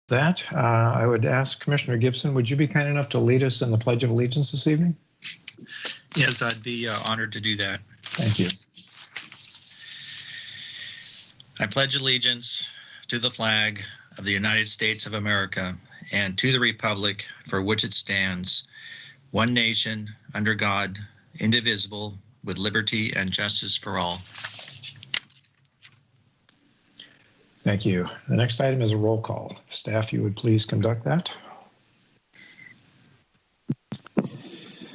That, I would ask Commissioner Gibson, would you be kind enough to lead us in the Pledge of Allegiance this evening? Yes, I'd be honored to do that. Thank you. I pledge allegiance to the flag of the United States of America and to the republic for which it stands, one nation, under God, indivisible, with liberty and justice for all. Thank you. The next item is a roll call. Staff, you would please conduct that.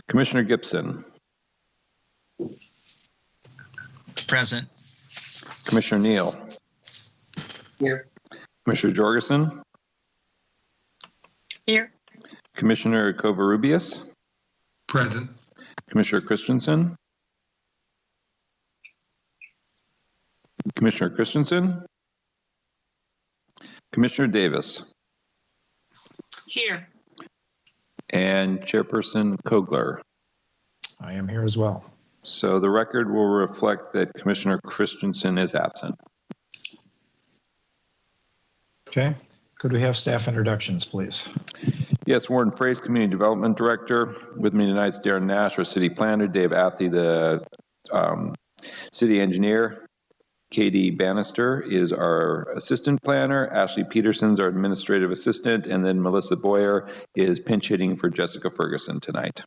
Commissioner Gibson. Present. Commissioner Neal. Here. Commissioner Jorgensen. Here. Commissioner Covarrubias. Present. Commissioner Christensen. Commissioner Christensen. Commissioner Davis. Here. And Chairperson Kogler. I am here as well. So the record will reflect that Commissioner Christensen is absent. Okay. Could we have staff introductions, please? Yes, Warren Fraze, Community Development Director. With me tonight is Darren Nash, our City Planner, Dave Athley, the City Engineer. Katie Bannister is our Assistant Planner. Ashley Peterson's our Administrative Assistant. And then Melissa Boyer is pinch hitting for Jessica Ferguson tonight.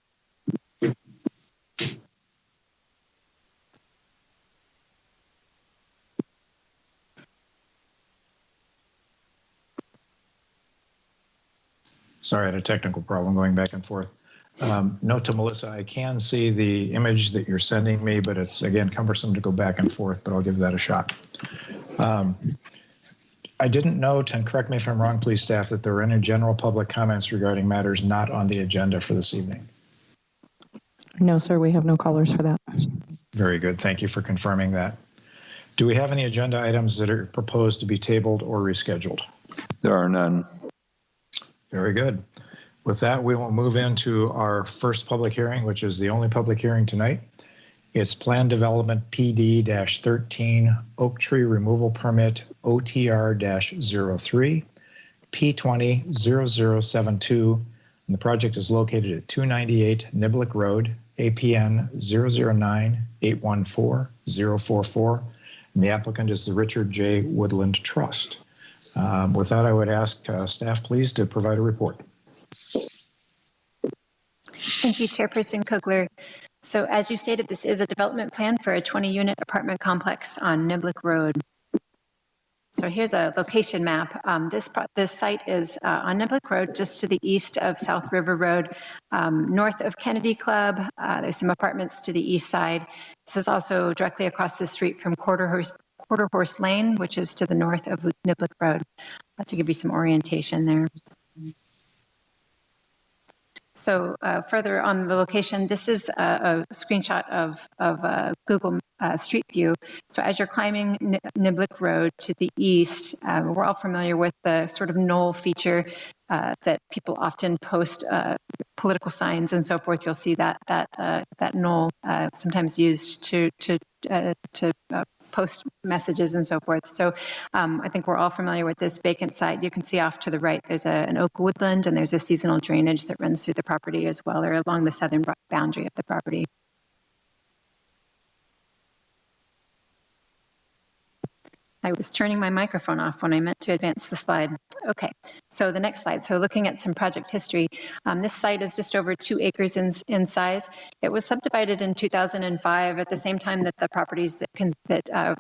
Sorry, I had a technical problem going back and forth. Note to Melissa, I can see the image that you're sending me, but it's, again, cumbersome to go back and forth, but I'll give that a shot. I didn't note, and correct me if I'm wrong, please, staff, that there were any general public comments regarding matters not on the agenda for this evening. No, sir, we have no callers for that. Very good. Thank you for confirming that. Do we have any agenda items that are proposed to be tabled or rescheduled? There are none. Very good. With that, we will move into our first public hearing, which is the only public hearing tonight. It's Plan Development PD-13 Oak Tree Removal Permit OTR-03 P200072. And the project is located at 298 Niblick Road, APN 009-814-044. And the applicant is the Richard J. Woodland Trust. With that, I would ask staff, please, to provide a report. Thank you, Chairperson Kogler. So as you stated, this is a development plan for a 20-unit apartment complex on Niblick Road. So here's a location map. This site is on Niblick Road, just to the east of South River Road, north of Kennedy Club. There's some apartments to the east side. This is also directly across the street from Quarter Horse Lane, which is to the north of Niblick Road, to give you some orientation there. So further on the location, this is a screenshot of Google Street View. So as you're climbing Niblick Road to the east, we're all familiar with the sort of knoll feature that people often post political signs and so forth. You'll see that knoll sometimes used to post messages and so forth. So I think we're all familiar with this vacant site. You can see off to the right, there's an oak woodland, and there's a seasonal drainage that runs through the property as well, or along the southern boundary of the property. I was turning my microphone off when I meant to advance the slide. Okay, so the next slide. So looking at some project history, this site is just over 2 acres in size. It was subdivided in 2005 at the same time that the properties that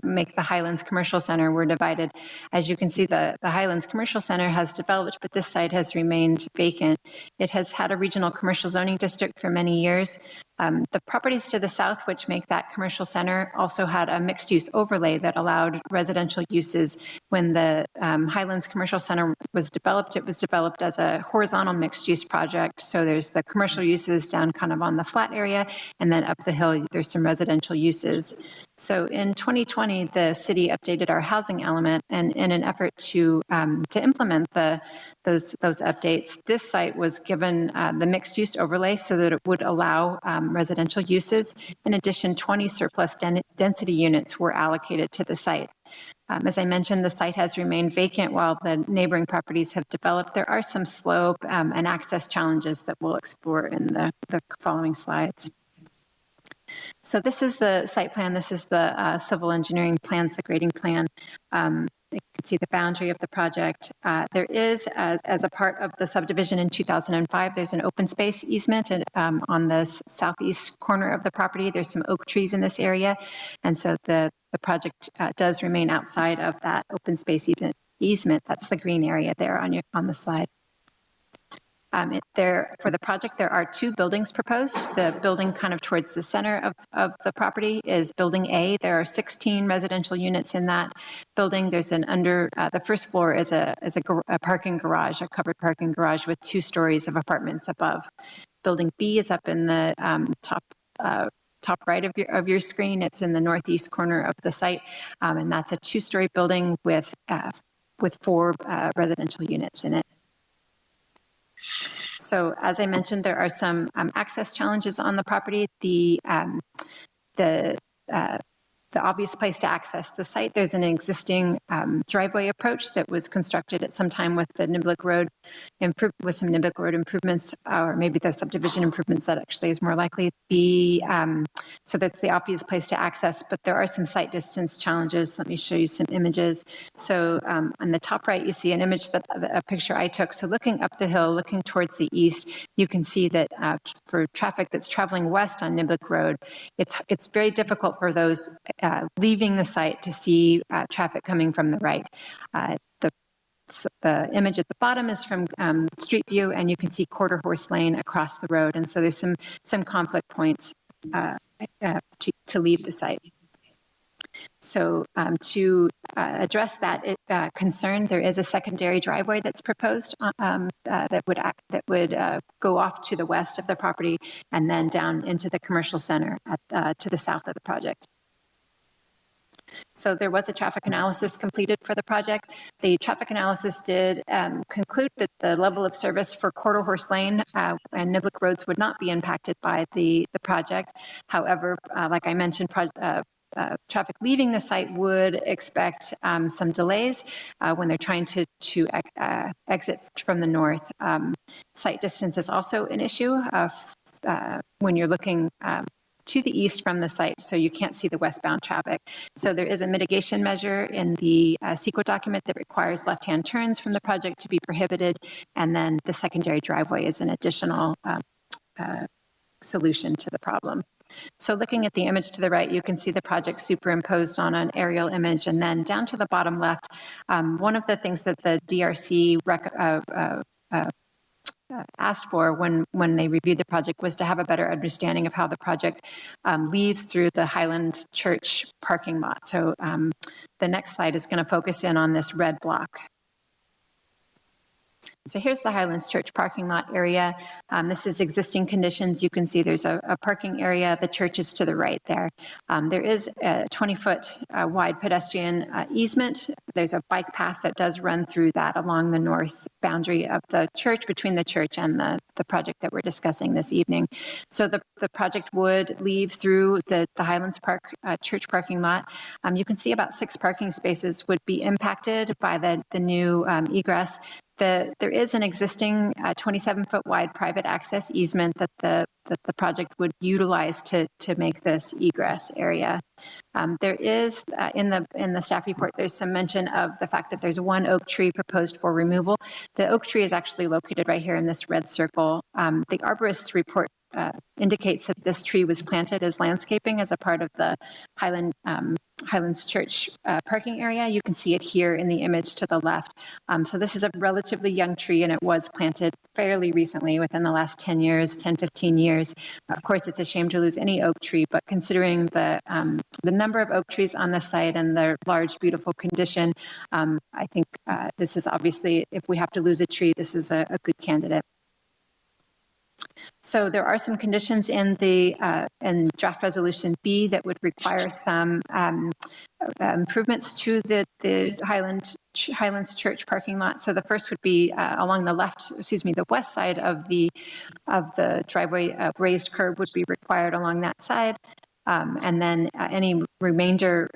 make the Highlands Commercial Center were divided. As you can see, the Highlands Commercial Center has developed, but this site has remained vacant. It has had a regional commercial zoning district for many years. The properties to the south, which make that commercial center, also had a mixed-use overlay that allowed residential uses. When the Highlands Commercial Center was developed, it was developed as a horizontal mixed-use project. So there's the commercial uses down kind of on the flat area, and then up the hill, there's some residential uses. So in 2020, the city updated our housing element, and in an effort to implement those updates, this site was given the mixed-use overlay so that it would allow residential uses. In addition, 20 surplus density units were allocated to the site. As I mentioned, the site has remained vacant while the neighboring properties have developed. There are some slope and access challenges that we'll explore in the following slides. So this is the site plan. This is the civil engineering plans, the grading plan. You can see the boundary of the project. There is, as a part of the subdivision in 2005, there's an open space easement on the southeast corner of the property. There's some oak trees in this area. And so the project does remain outside of that open space easement. That's the green area there on the slide. For the project, there are 2 buildings proposed. The building kind of towards the center of the property is Building A. There are 16 residential units in that building. There's the first floor is a parking garage, a covered parking garage with 2 stories of apartments above. Building B is up in the top right of your screen. It's in the northeast corner of the site, and that's a 2-story building with 4 residential units in it. So as I mentioned, there are some access challenges on the property. The obvious place to access the site, there's an existing driveway approach that was constructed at some time with the Niblick Road, with some Niblick Road improvements, or maybe the subdivision improvements that actually is more likely. So that's the obvious place to access, but there are some site distance challenges. Let me show you some images. So on the top right, you see an image a picture I took. So looking up the hill, looking towards the east, you can see that for traffic that's traveling west on Niblick Road, it's very difficult for those leaving the site to see traffic coming from the right. The image at the bottom is from Street View, and you can see Quarter Horse Lane across the road. And so there's some conflict points to leave the site. So to address that concern, there is a secondary driveway that's proposed that would go off to the west of the property and then down into the commercial center to the south of the project. So there was a traffic analysis completed for the project. The traffic analysis did conclude that the level of service for Quarter Horse Lane and Niblick Roads would not be impacted by the project. However, like I mentioned, traffic leaving the site would expect some delays when they're trying to exit from the north. Site distance is also an issue when you're looking to the east from the site, so you can't see the westbound traffic. So there is a mitigation measure in the CEQA document that requires left-hand turns from the project to be prohibited, and then the secondary driveway is an additional solution to the problem. So looking at the image to the right, you can see the project superimposed on an aerial image, and then down to the bottom left, one of the things that the DRC asked for when they reviewed the project was to have a better understanding of how the project leaves through the Highlands Church parking lot. So the next slide is going to focus in on this red block. So here's the Highlands Church parking lot area. This is existing conditions. You can see there's a parking area. The church is to the right there. There is a 20-foot wide pedestrian easement. There's a bike path that does run through that along the north boundary of the church, between the church and the project that we're discussing this evening. So the project would leave through the Highlands Park church parking lot. You can see about 6 parking spaces would be impacted by the new egress. There is an existing 27-foot wide private access easement that the project would utilize to make this egress area. There is in the staff report, there's some mention of the fact that there's 1 oak tree proposed for removal. The oak tree is actually located right here in this red circle. The arborist's report indicates that this tree was planted as landscaping as a part of the Highlands Church parking area. You can see it here in the image to the left. So this is a relatively young tree, and it was planted fairly recently, within the last 10 years, 10, 15 years. Of course, it's a shame to lose any oak tree, but considering the number of oak trees on the site and their large, beautiful condition, I think this is obviously, if we have to lose a tree, this is a good candidate. So there are some conditions in in draft resolution B that would require some improvements to the Highlands Church parking lot. So the first would be along the west side of the driveway. A raised curb would be required along that side. And then any remainder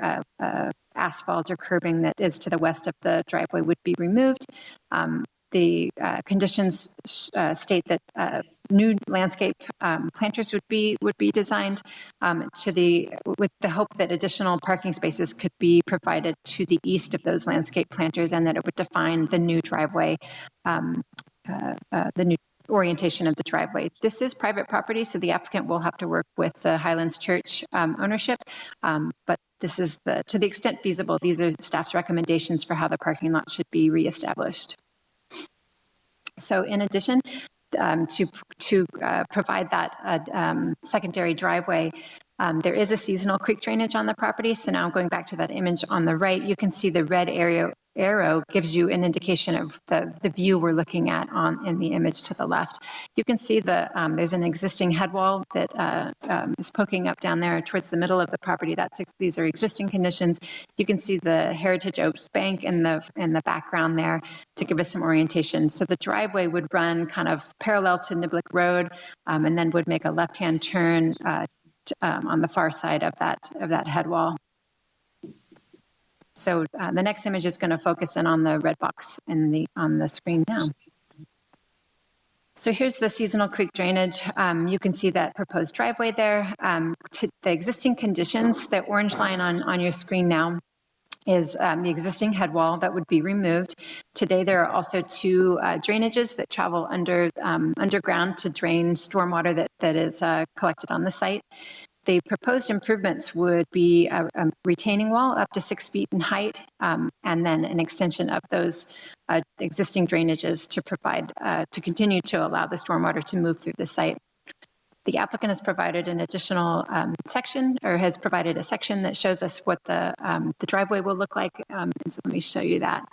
asphalt or curbing that is to the west of the driveway would be removed. The conditions state that new landscape planters would be designed with the hope that additional parking spaces could be provided to the east of those landscape planters, and that it would define the new driveway, the new orientation of the driveway. This is private property, so the applicant will have to work with the Highlands Church ownership, but this is to the extent feasible, these are staff's recommendations for how the parking lot should be reestablished. So in addition to provide that secondary driveway, there is a seasonal creek drainage on the property. So now going back to that image on the right, you can see the red arrow gives you an indication of the view we're looking at in the image to the left. You can see there's an existing head wall that is poking up down there towards the middle of the property. These are existing conditions. You can see the Heritage Oaks Bank in the background there to give us some orientation. So the driveway would run kind of parallel to Niblick Road, and then would make a left-hand turn on the far side of that head wall. So the next image is going to focus in on the red box on the screen now. So here's the seasonal creek drainage. You can see that proposed driveway there. To the existing conditions, the orange line on your screen now is the existing head wall that would be removed. Today, there are also two drainages that travel underground to drain stormwater that is collected on the site. The proposed improvements would be a retaining wall up to 6 feet in height, and then an extension of those existing drainages to continue to allow the stormwater to move through the site. The applicant has provided an additional section, or has provided a section that shows us what the driveway will look like. So let me show you that.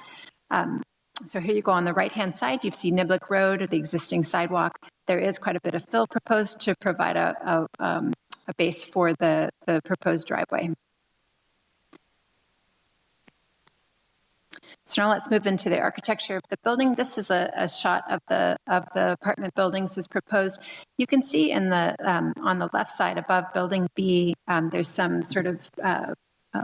So here you go on the right-hand side, you see Niblick Road, or the existing sidewalk. There is quite a bit of fill proposed to provide a base for the proposed driveway. So now let's move into the architecture of the building. This is a shot of the apartment buildings as proposed. You can see on the left side above building B, there's some sort of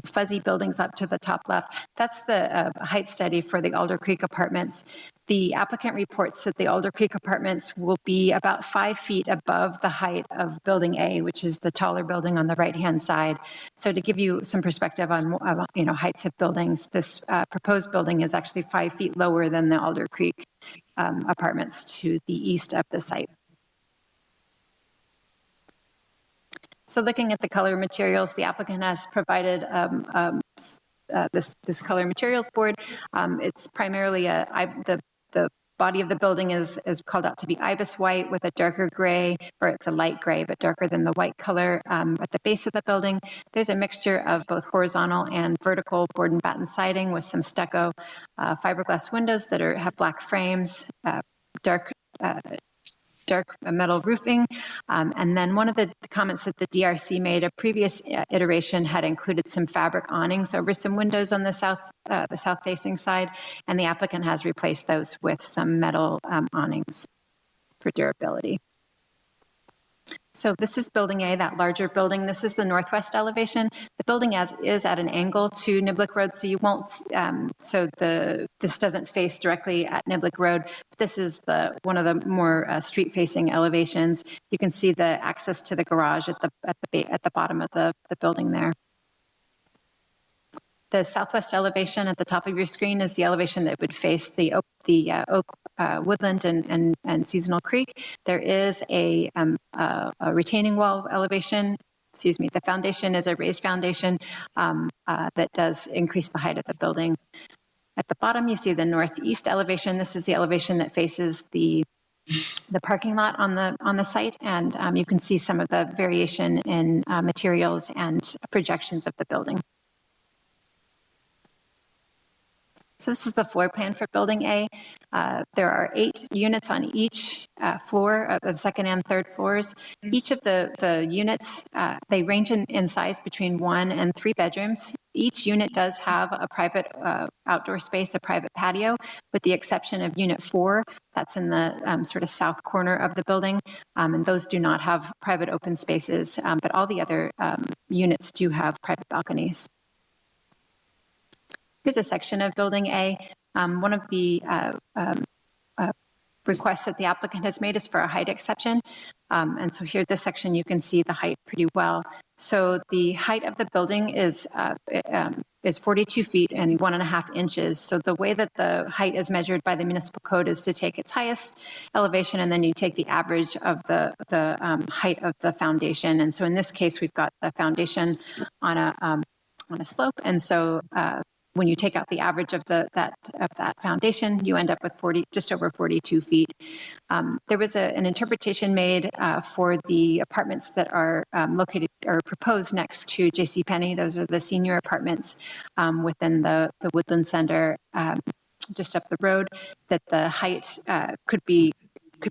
fuzzy buildings up to the top left. That's the height study for the Alder Creek Apartments. The applicant reports that the Alder Creek Apartments will be about 5 feet above the height of Building A, which is the taller building on the right-hand side. So to give you some perspective on heights of buildings, this proposed building is actually 5 feet lower than the Alder Creek Apartments to the east of the site. So looking at the color materials, the applicant has provided this color materials board. It's primarily the body of the building is called out to be ibis white with a darker gray, or it's a light gray, but darker than the white color. At the base of the building, there's a mixture of both horizontal and vertical board and batten siding with some stucco fiberglass windows that have black frames, dark metal roofing. And then one of the comments that the DRC made, a previous iteration had included some fabric awnings over some windows on the south-facing side, and the applicant has replaced those with some metal awnings for durability. So this is Building A, that larger building. This is the northwest elevation. The building is at an angle to Niblick Road, so you won't. This doesn't face directly at Niblick Road. This is one of the more street-facing elevations. You can see the access to the garage at the bottom of the building there. The southwest elevation at the top of your screen is the elevation that would face the Oak, Woodland, and Seasonal Creek. There is a retaining wall elevation. Excuse me, the foundation is a raised foundation that does increase the height of the building. At the bottom, you see the northeast elevation. This is the elevation that faces the parking lot on the site, and you can see some of the variation in materials and projections of the building. So this is the floor plan for Building A. There are 8 units on each floor of the second and third floors. Each of the units, they range in size between 1 and 3 bedrooms. Each unit does have a private outdoor space, a private patio, with the exception of Unit 4. That's in the sort of south corner of the building, and those do not have private open spaces, but all the other units do have private balconies. Here's a section of Building A. One of the requests that the applicant has made is for a height exception. And so here, this section, you can see the height pretty well. So the height of the building is 42 feet and 1.5 inches. So the way that the height is measured by the municipal code is to take its highest elevation, and then you take the average of the height of the foundation. And so in this case, we've got the foundation on a slope. And so when you take out the average of that foundation, you end up with just over 42 feet. There was an interpretation made for the apartments that are located or proposed next to JCPenney. Those are the senior apartments within the Woodland Center just up the road, that the height could be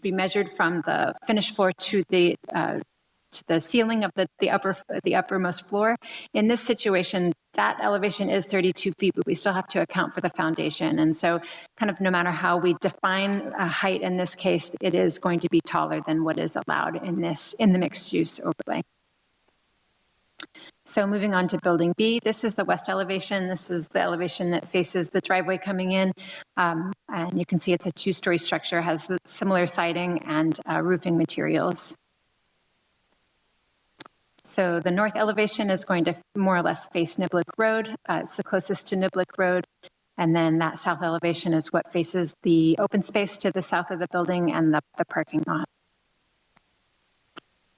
measured from the finished floor to the ceiling of the uppermost floor. In this situation, that elevation is 32 feet, but we still have to account for the foundation. And so kind of no matter how we define a height in this case, it is going to be taller than what is allowed in the mixed use overlay. So moving on to Building B, this is the west elevation. This is the elevation that faces the driveway coming in. And you can see it's a 2-story structure, has similar siding and roofing materials. So the north elevation is going to more or less face Niblick Road. It's the closest to Niblick Road. And then that south elevation is what faces the open space to the south of the building and the parking lot.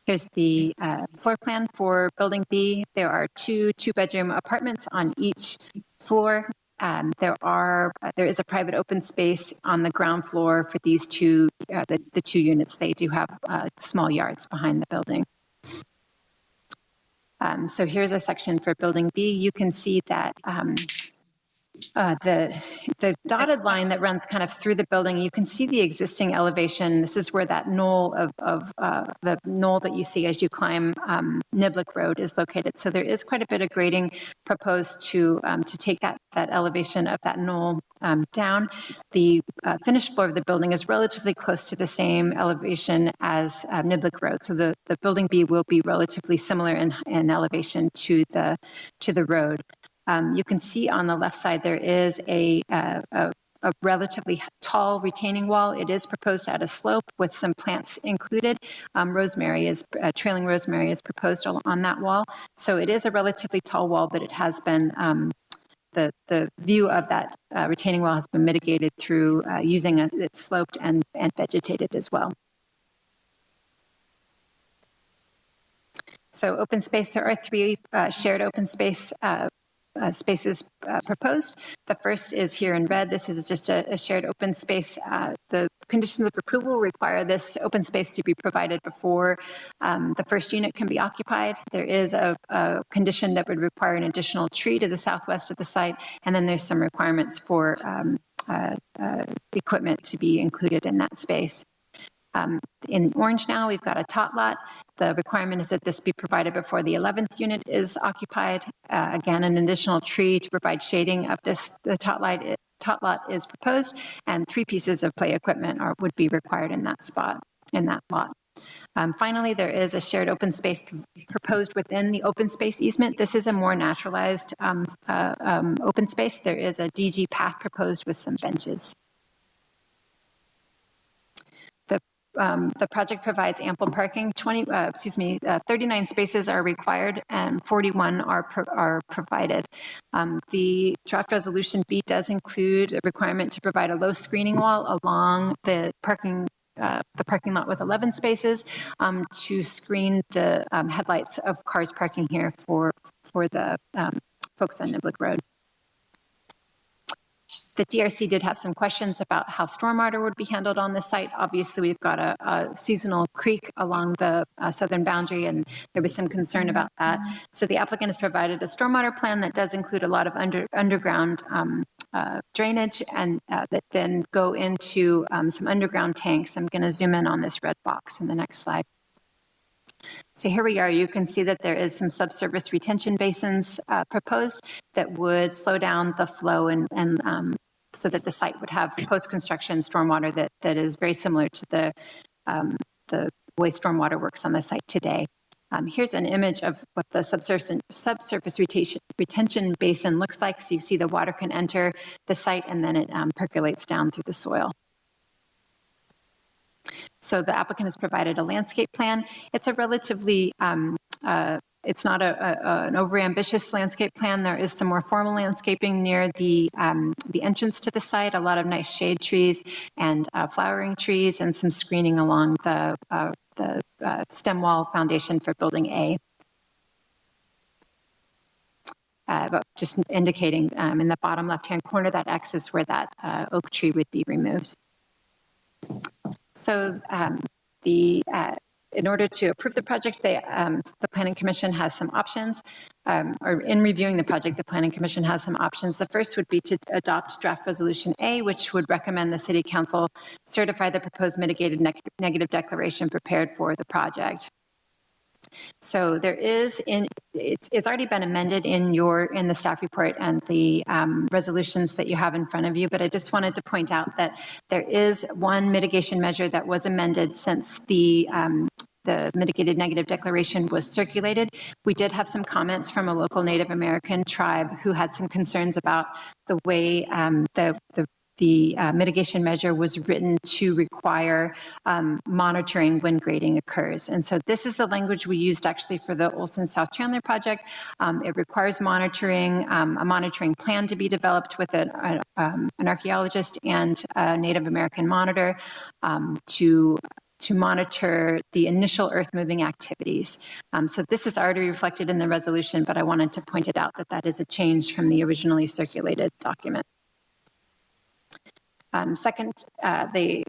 Here's the floor plan for Building B. There are two-bedroom apartments on each floor. There is a private open space on the ground floor for these two, the two units. They do have small yards behind the building. So here's a section for Building B. You can see that the dotted line that runs kind of through the building, you can see the existing elevation. This is where that knoll of the knoll that you see as you climb Niblick Road is located. So there is quite a bit of grading proposed to take that elevation of that knoll down. The finished floor of the building is relatively close to the same elevation as Niblick Road. So the Building B will be relatively similar in elevation to the road. You can see on the left side there is a relatively tall retaining wall. It is proposed at a slope with some plants included. Trailing rosemary is proposed on that wall. So it is a relatively tall wall, but it has been the view of that retaining wall has been mitigated through using it's sloped and vegetated as well. So open space, there are 3 shared open space spaces proposed. The first is here in red. This is just a shared open space. The conditions of approval require this open space to be provided before the first unit can be occupied. There is a condition that would require an additional tree to the southwest of the site, and then there's some requirements for equipment to be included in that space. In orange now, we've got a tot lot. The requirement is that this be provided before the 11th unit is occupied. Again, an additional tree to provide shading of the tot lot is proposed, and 3 pieces of play equipment would be required in that lot. Finally, there is a shared open space proposed within the open space easement. This is a more naturalized open space. There is a DG path proposed with some benches. The project provides ample parking. 39 spaces are required and 41 are provided. The draft resolution B does include a requirement to provide a low screening wall along the parking lot with 11 spaces to screen the headlights of cars parking here for the folks on Niblick Road. The DRC did have some questions about how stormwater would be handled on the site. Obviously, we've got a seasonal creek along the southern boundary, and there was some concern about that. So the applicant has provided a stormwater plan that does include a lot of underground drainage and that then go into some underground tanks. I'm going to zoom in on this red box in the next slide. So here we are. You can see that there is some subsurface retention basins proposed that would slow down the flow and so that the site would have post-construction stormwater that is very similar to the way stormwater works on the site today. Here's an image of what the subsurface retention basin looks like. So you see the water can enter the site and then it percolates down through the soil. So the applicant has provided a landscape plan. It's a relatively, it's not an overambitious landscape plan. There is some more formal landscaping near the entrance to the site, a lot of nice shade trees and flowering trees and some screening along the stem wall foundation for building A. But just indicating in the bottom left-hand corner, that X is where that oak tree would be removed. So in order to approve the project, the Planning Commission has some options, or in reviewing the project, the Planning Commission has some options. The first would be to adopt draft resolution A, which would recommend the City Council certify the proposed mitigated negative declaration prepared for the project. So there is, it's already been amended in the staff report and the resolutions that you have in front of you, but I just wanted to point out that there is one mitigation measure that was amended since the mitigated negative declaration was circulated. We did have some comments from a local Native American tribe who had some concerns about the way the mitigation measure was written to require monitoring when grading occurs. And so this is the language we used actually for the Olson South Chandler project. It requires monitoring, a monitoring plan to be developed with an archaeologist and a Native American monitor to monitor the initial earth moving activities. So this is already reflected in the resolution, but I wanted to point it out that that is a change from the originally circulated document. Second, the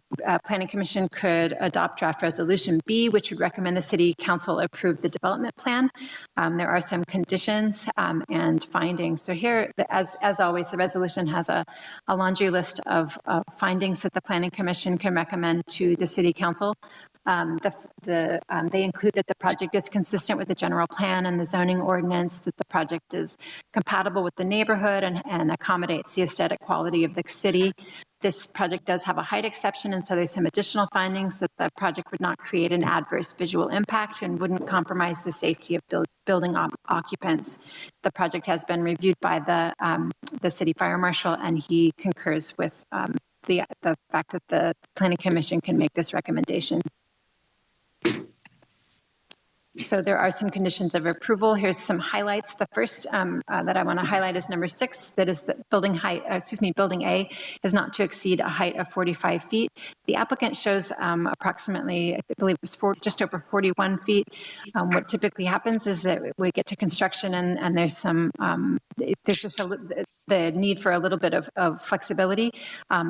Planning Commission could adopt draft resolution B, which would recommend the City Council approve the development plan. There are some conditions and findings. So here, as always, the resolution has a laundry list of findings that the Planning Commission can recommend to the City Council. They include that the project is consistent with the general plan and the zoning ordinance, that the project is compatible with the neighborhood and accommodates the aesthetic quality of the city. This project does have a height exception, and so there's some additional findings that the project would not create an adverse visual impact and wouldn't compromise the safety of building occupants. The project has been reviewed by the city fire marshal, and he concurs with the fact that the Planning Commission can make this recommendation. So there are some conditions of approval. Here's some highlights. The first that I want to highlight is number 6. That is that building A is not to exceed a height of 45 feet. The applicant shows approximately, I believe it was just over 41 feet. What typically happens is that we get to construction and there's some, there's just the need for a little bit of flexibility.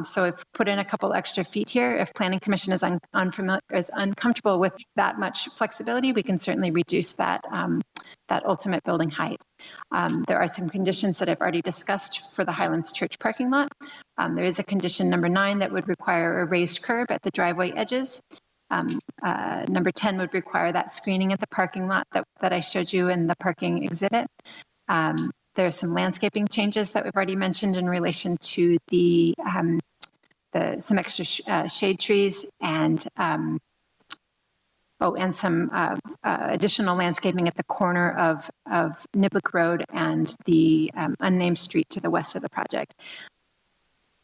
So if put in a couple extra feet here, if Planning Commission is uncomfortable with that much flexibility, we can certainly reduce that ultimate building height. There are some conditions that I've already discussed for the Highlands Church parking lot. There is a condition number 9 that would require a raised curb at the driveway edges. Number 10 would require that screening at the parking lot that I showed you in the parking exhibit. There are some landscaping changes that we've already mentioned in relation to some extra shade trees and some additional landscaping at the corner of Niblick Road and the unnamed street to the west of the project.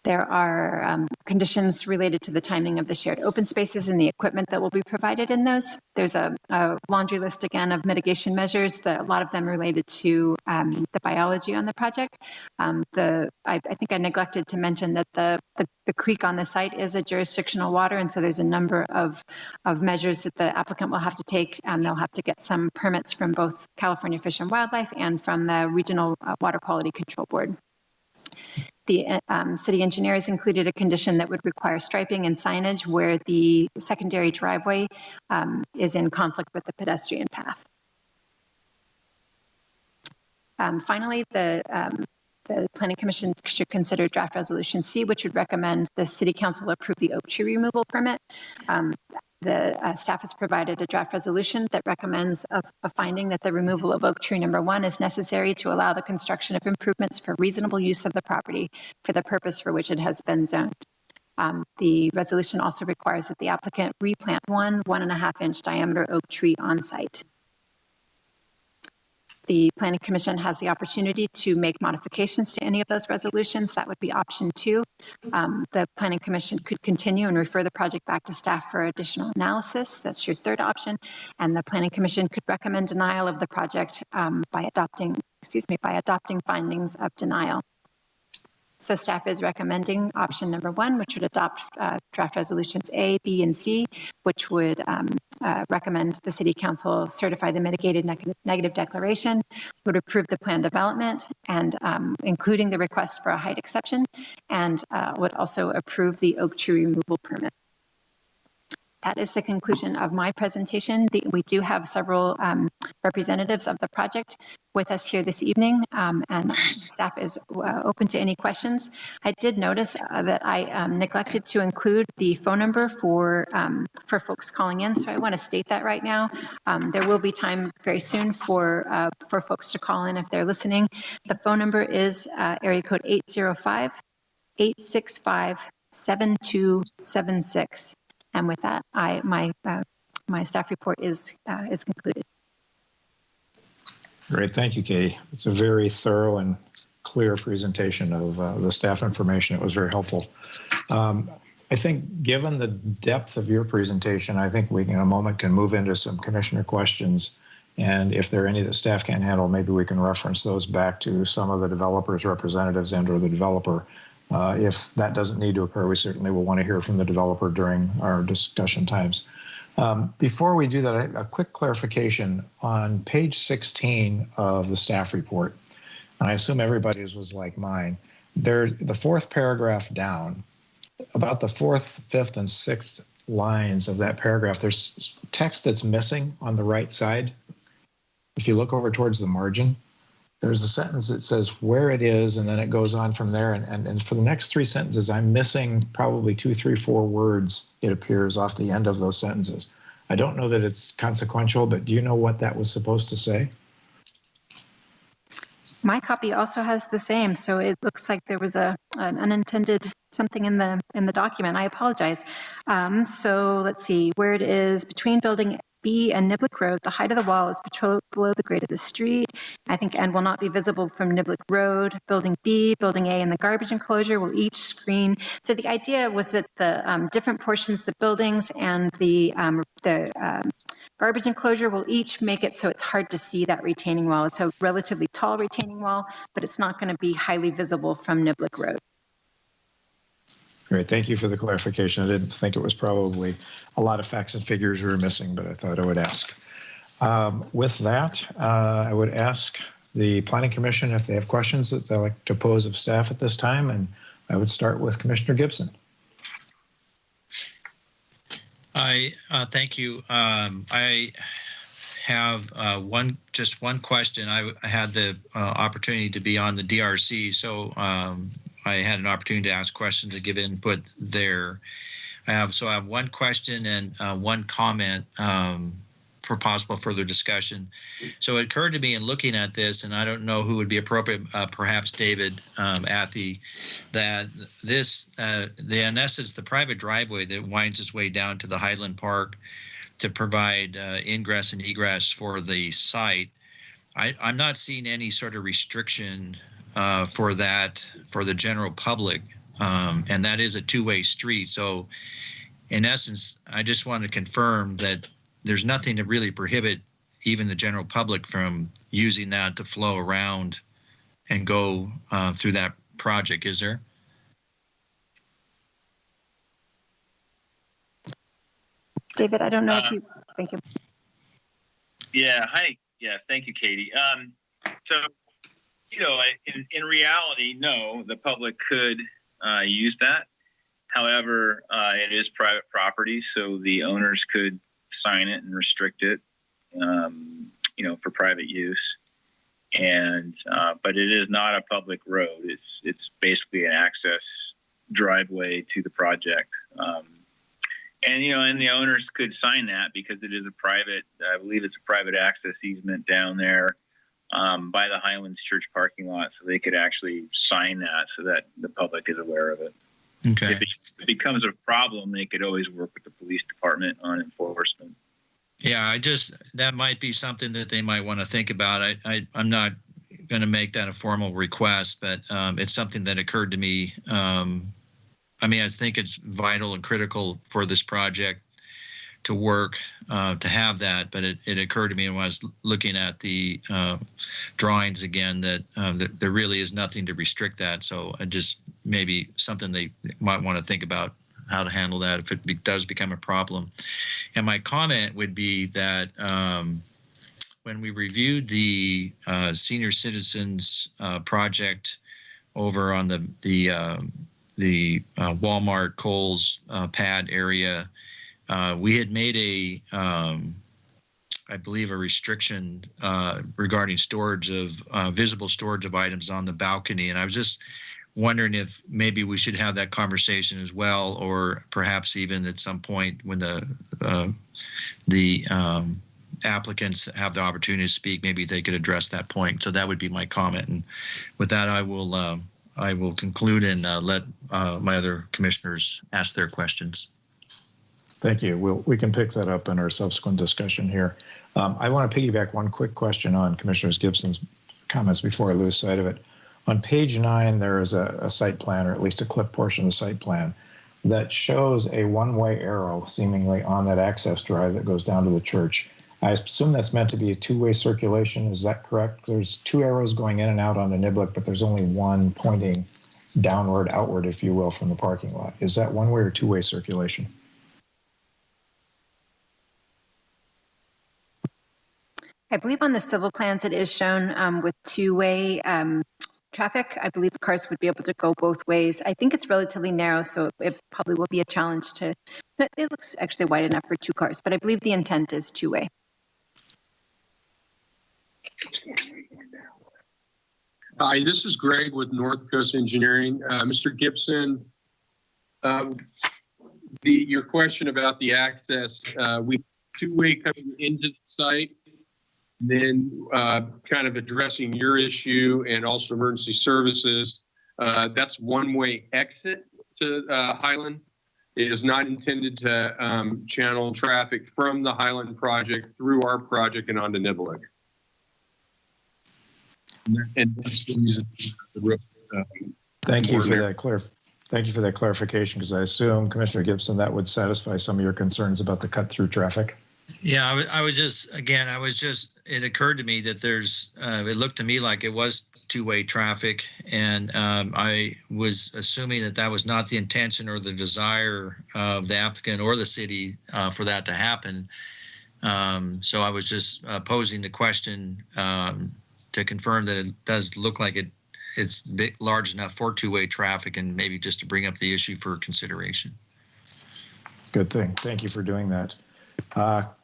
There are conditions related to the timing of the shared open spaces and the equipment that will be provided in those. There's a laundry list, again, of mitigation measures, a lot of them related to the biology on the project. I think I neglected to mention that the creek on the site is a jurisdictional water, and so there's a number of measures that the applicant will have to take. They'll have to get some permits from both California Fish and Wildlife and from the Regional Water Quality Control Board. The city engineer has included a condition that would require striping and signage where the secondary driveway is in conflict with the pedestrian path. Finally, the Planning Commission should consider draft resolution C, which would recommend the City Council approve the oak tree removal permit. The staff has provided a draft resolution that recommends a finding that the removal of oak tree number 1 is necessary to allow the construction of improvements for reasonable use of the property for the purpose for which it has been zoned. The resolution also requires that the applicant replant one 1.5-inch diameter oak tree on site. The Planning Commission has the opportunity to make modifications to any of those resolutions. That would be option 2. The Planning Commission could continue and refer the project back to staff for additional analysis. That's your third option. And the Planning Commission could recommend denial of the project by adopting findings of denial. So staff is recommending option number 1, which would adopt draft resolutions A, B, and C, which would recommend the City Council certify the mitigated negative declaration, would approve the plan development, and including the request for a height exception, and would also approve the oak tree removal permit. That is the conclusion of my presentation. We do have several representatives of the project with us here this evening, and staff is open to any questions. I did notice that I neglected to include the phone number for folks calling in, so I want to state that right now. There will be time very soon for folks to call in if they're listening. The phone number is area code 805-865-7276. And with that, my staff report is concluded. Great, thank you, Katie. It's a very thorough and clear presentation of the staff information. It was very helpful. I think given the depth of your presentation, I think we in a moment can move into some commissioner questions. And if there are any that staff can't handle, maybe we can reference those back to some of the developers' representatives and or the developer. If that doesn't need to occur, we certainly will want to hear from the developer during our discussion times. Before we do that, a quick clarification on page 16 of the staff report, and I assume everybody's was like mine. The fourth paragraph down, about the 4th, 5th, and 6th lines of that paragraph, there's text that's missing on the right side. If you look over towards the margin, there's a sentence that says where it is, and then it goes on from there. And for the next 3 sentences, I'm missing probably 2, 3, 4 words, it appears, off the end of those sentences. I don't know that it's consequential, but do you know what that was supposed to say? My copy also has the same, so it looks like there was an unintended something in the document. I apologize. So let's see where it is between building B and Niblick Road. The height of the wall is below the grade of the street, I think, and will not be visible from Niblick Road. Building B, Building A, and the garbage enclosure will each screen. So the idea was that the different portions, the buildings and the garbage enclosure will each make it so it's hard to see that retaining wall. It's a relatively tall retaining wall, but it's not going to be highly visible from Niblick Road. Great, thank you for the clarification. I didn't think it was probably a lot of facts and figures we were missing, but I thought I would ask. With that, I would ask the Planning Commission if they have questions that they'd like to pose of staff at this time, and I would start with Commissioner Gibson. Thank you. I have just one question. I had the opportunity to be on the DRC, so I had an opportunity to ask questions and give input there. I have one question and one comment for possible further discussion. So it occurred to me in looking at this, and I don't know who would be appropriate, perhaps David Athy, that this, in essence, the private driveway that winds its way down to the Highland Park to provide ingress and egress for the site, I'm not seeing any sort of restriction for that for the general public, and that is a two-way street. So in essence, I just want to confirm that there's nothing to really prohibit even the general public from using that to flow around and go through that project, is there? David, I don't know if you, thank you. Yeah, hi. Yeah, thank you, Katie. So, in reality, no, the public could use that. However, it is private property, so the owners could sign it and restrict it, for private use. And but it is not a public road. It's basically an access driveway to the project. And the owners could sign that because it is I believe it's a private access easement down there by the Highlands Church parking lot, so they could actually sign that so that the public is aware of it. Okay. If it becomes a problem, they could always work with the police department on enforcement. Yeah, that might be something that they might want to think about. I'm not going to make that a formal request, but it's something that occurred to me. I think it's vital and critical for this project to work, to have that, but it occurred to me when I was looking at the drawings again that there really is nothing to restrict that. So maybe something they might want to think about how to handle that if it does become a problem. And my comment would be that when we reviewed the senior citizens project over on the Walmart Kohl's pad area, we had made I believe a restriction regarding storage of visible storage of items on the balcony, and I was just wondering if maybe we should have that conversation as well, or perhaps even at some point when the applicants have the opportunity to speak, maybe they could address that point. So that would be my comment. And with that, I will conclude and let my other commissioners ask their questions. Thank you. We can pick that up in our subsequent discussion here. I want to piggyback one quick question on Commissioner Gibson's comments before I lose sight of it. On page 9, there is a site plan, or at least a clip portion of the site plan, that shows a one-way arrow seemingly on that access drive that goes down to the church. I assume that's meant to be a two-way circulation. Is that correct? There's two arrows going in and out on the Niblick, but there's only one pointing downward, outward, if you will, from the parking lot. Is that one-way or two-way circulation? I believe on the civil plans it is shown with two-way traffic. I believe cars would be able to go both ways. I think it's relatively narrow, so it probably will be a challenge to, but it looks actually wide enough for two cars, but I believe the intent is two-way. Hi, this is Greg with North Coast Engineering. Mr. Gibson, your question about the access, we two-way coming into the site, then kind of addressing your issue and also emergency services. That's one-way exit to Highland. It is not intended to channel traffic from the Highland project through our project and onto Niblick. And that's the reason. Thank you for that Thank you for that clarification, because I assume, Commissioner Gibson, that would satisfy some of your concerns about the cut-through traffic. Yeah, it occurred to me that it looked to me like it was two-way traffic, and I was assuming that was not the intention or the desire of the applicant or the city for that to happen. So I was just posing the question to confirm that it does look like it's large enough for two-way traffic, and maybe just to bring up the issue for consideration. Good thing. Thank you for doing that.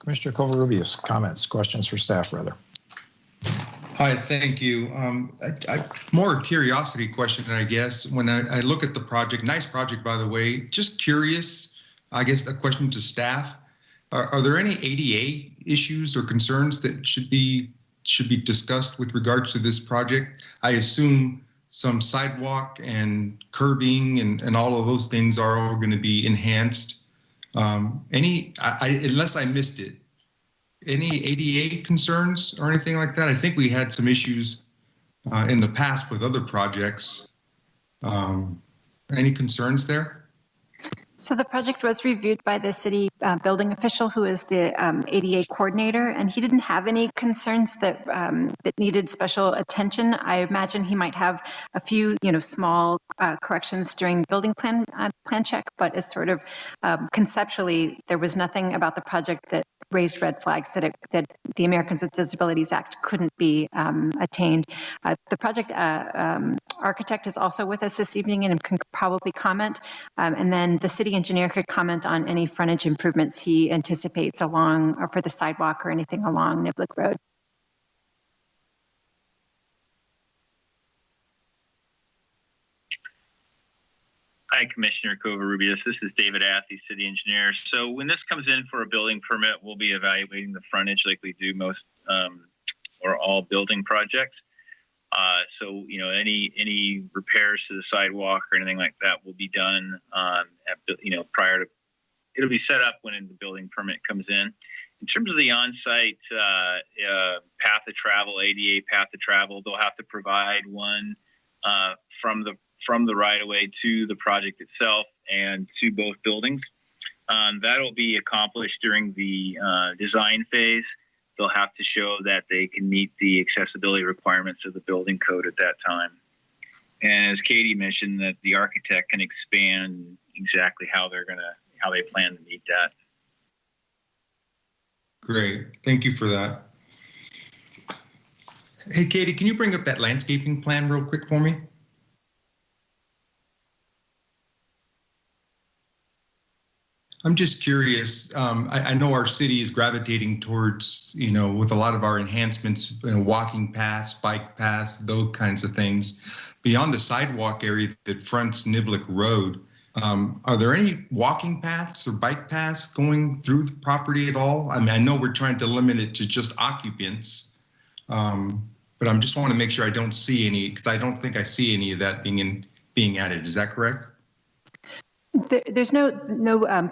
Commissioner Covarrubias, comments, questions for staff, rather. Hi, thank you. More a curiosity question, I guess. When I look at the project, nice project, by the way, just curious, I guess a question to staff. Are there any ADA issues or concerns that should be discussed with regards to this project? I assume some sidewalk and curbing and all of those things are all going to be enhanced. Unless I missed it, any ADA concerns or anything like that? I think we had some issues in the past with other projects. Any concerns there? So the project was reviewed by the city building official, who is the ADA coordinator, and he didn't have any concerns that needed special attention. I imagine he might have a few, small corrections during building plan check, but as sort of conceptually, there was nothing about the project that raised red flags that the Americans with Disabilities Act couldn't be attained. The project architect is also with us this evening and can probably comment, and then the city engineer could comment on any frontage improvements he anticipates along or for the sidewalk or anything along Niblick Road. Hi, Commissioner Covarrubias. This is David Athey, city engineer. So when this comes in for a building permit, we'll be evaluating the frontage like we do most or all building projects. So, any repairs to the sidewalk or anything like that will be done prior to, it'll be set up when the building permit comes in. in terms of the on-site path of travel, ADA path of travel, they'll have to provide one from the right-of-way to the project itself and to both buildings. That'll be accomplished during the design phase. They'll have to show that they can meet the accessibility requirements of the building code at that time. And as Katie mentioned, that the architect can expand exactly how they plan to meet that. Great, thank you for that. Hey, Katie, can you bring up that landscaping plan real quick for me? I'm just curious. I know our city is gravitating towards, with a lot of our enhancements, walking paths, bike paths, those kinds of things. Beyond the sidewalk area that fronts Niblick Road, are there any walking paths or bike paths going through the property at all? I mean, I know we're trying to limit it to just occupants, but I just want to make sure I don't see any, because I don't think I see any of that being added. Is that correct? There's no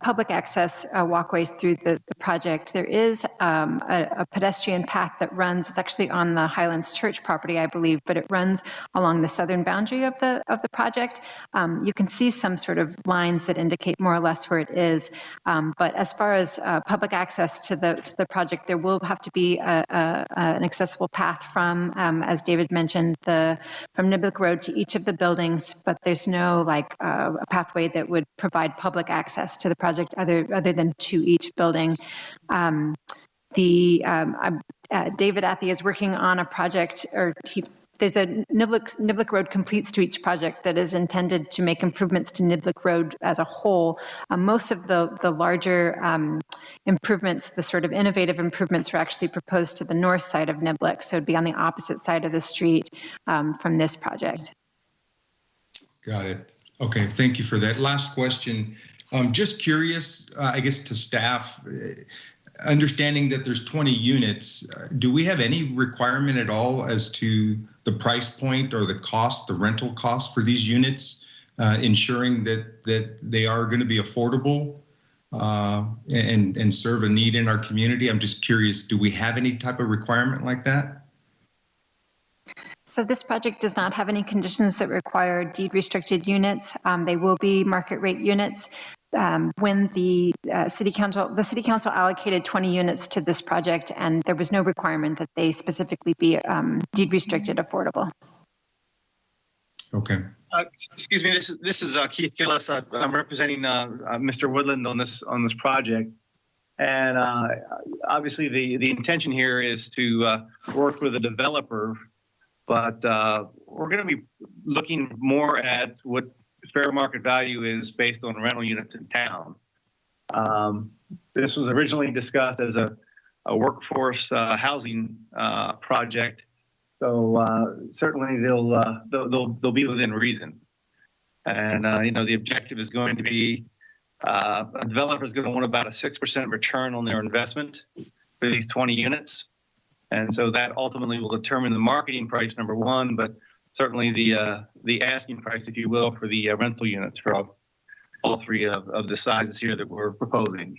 public access walkways through the project. There is a pedestrian path that runs. It's actually on the Highlands Church property, I believe, but it runs along the southern boundary of the project. You can see some sort of lines that indicate more or less where it is. But as far as public access to the project, there will have to be an accessible path from, as David mentioned, from Niblick Road to each of the buildings. But there's no a pathway that would provide public access to the project other than to each building. David Athey is working on a project, there's a Niblick Road Complete Streets project that is intended to make improvements to Niblick Road as a whole. Most of the larger improvements, the sort of innovative improvements, are actually proposed to the north side of Niblick, so it'd be on the opposite side of the street from this project. Got it. Okay, thank you for that. Last question. Just curious, I guess to staff, understanding that there's 20 units, do we have any requirement at all as to the price point or the cost, the rental cost for these units, ensuring that they are going to be affordable and serve a need in our community? I'm just curious, do we have any type of requirement like that? So this project does not have any conditions that require deed restricted units. They will be market rate units. When the city council allocated 20 units to this project, and there was no requirement that they specifically be deed restricted affordable. Okay. Excuse me. This is Keith Gillis. I'm representing Mr. Woodland on this project, and obviously the intention here is to work with a developer. But we're going to be looking more at what fair market value is based on rental units in town. This was originally discussed as a workforce housing project, so certainly they'll be within reason. And the objective is going to be a developer is going to want about a 6% return on their investment for these 20 units. And so that ultimately will determine the marketing price, number one, but certainly the asking price, if you will, for the rental units for all three of the sizes here that we're proposing.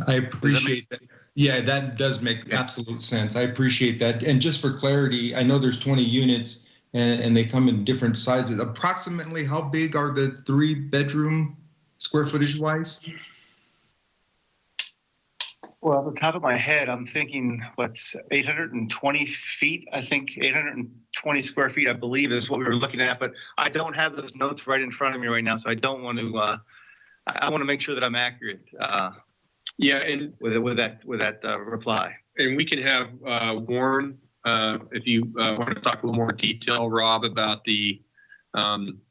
I appreciate that. Yeah, that does make absolute sense. I appreciate that. And just for clarity, I know there's 20 units and they come in different sizes. Approximately how big are the 3-bedroom square footage wise? Well, off the top of my head, I'm thinking, 820 feet? I think 820 square feet, I believe, is what we were looking at. But I don't have those notes right in front of me right now, so I don't want to. I want to make sure that I'm accurate. Yeah, and with that reply. And we can have Warren, if you want to talk a little more detail, Rob, about the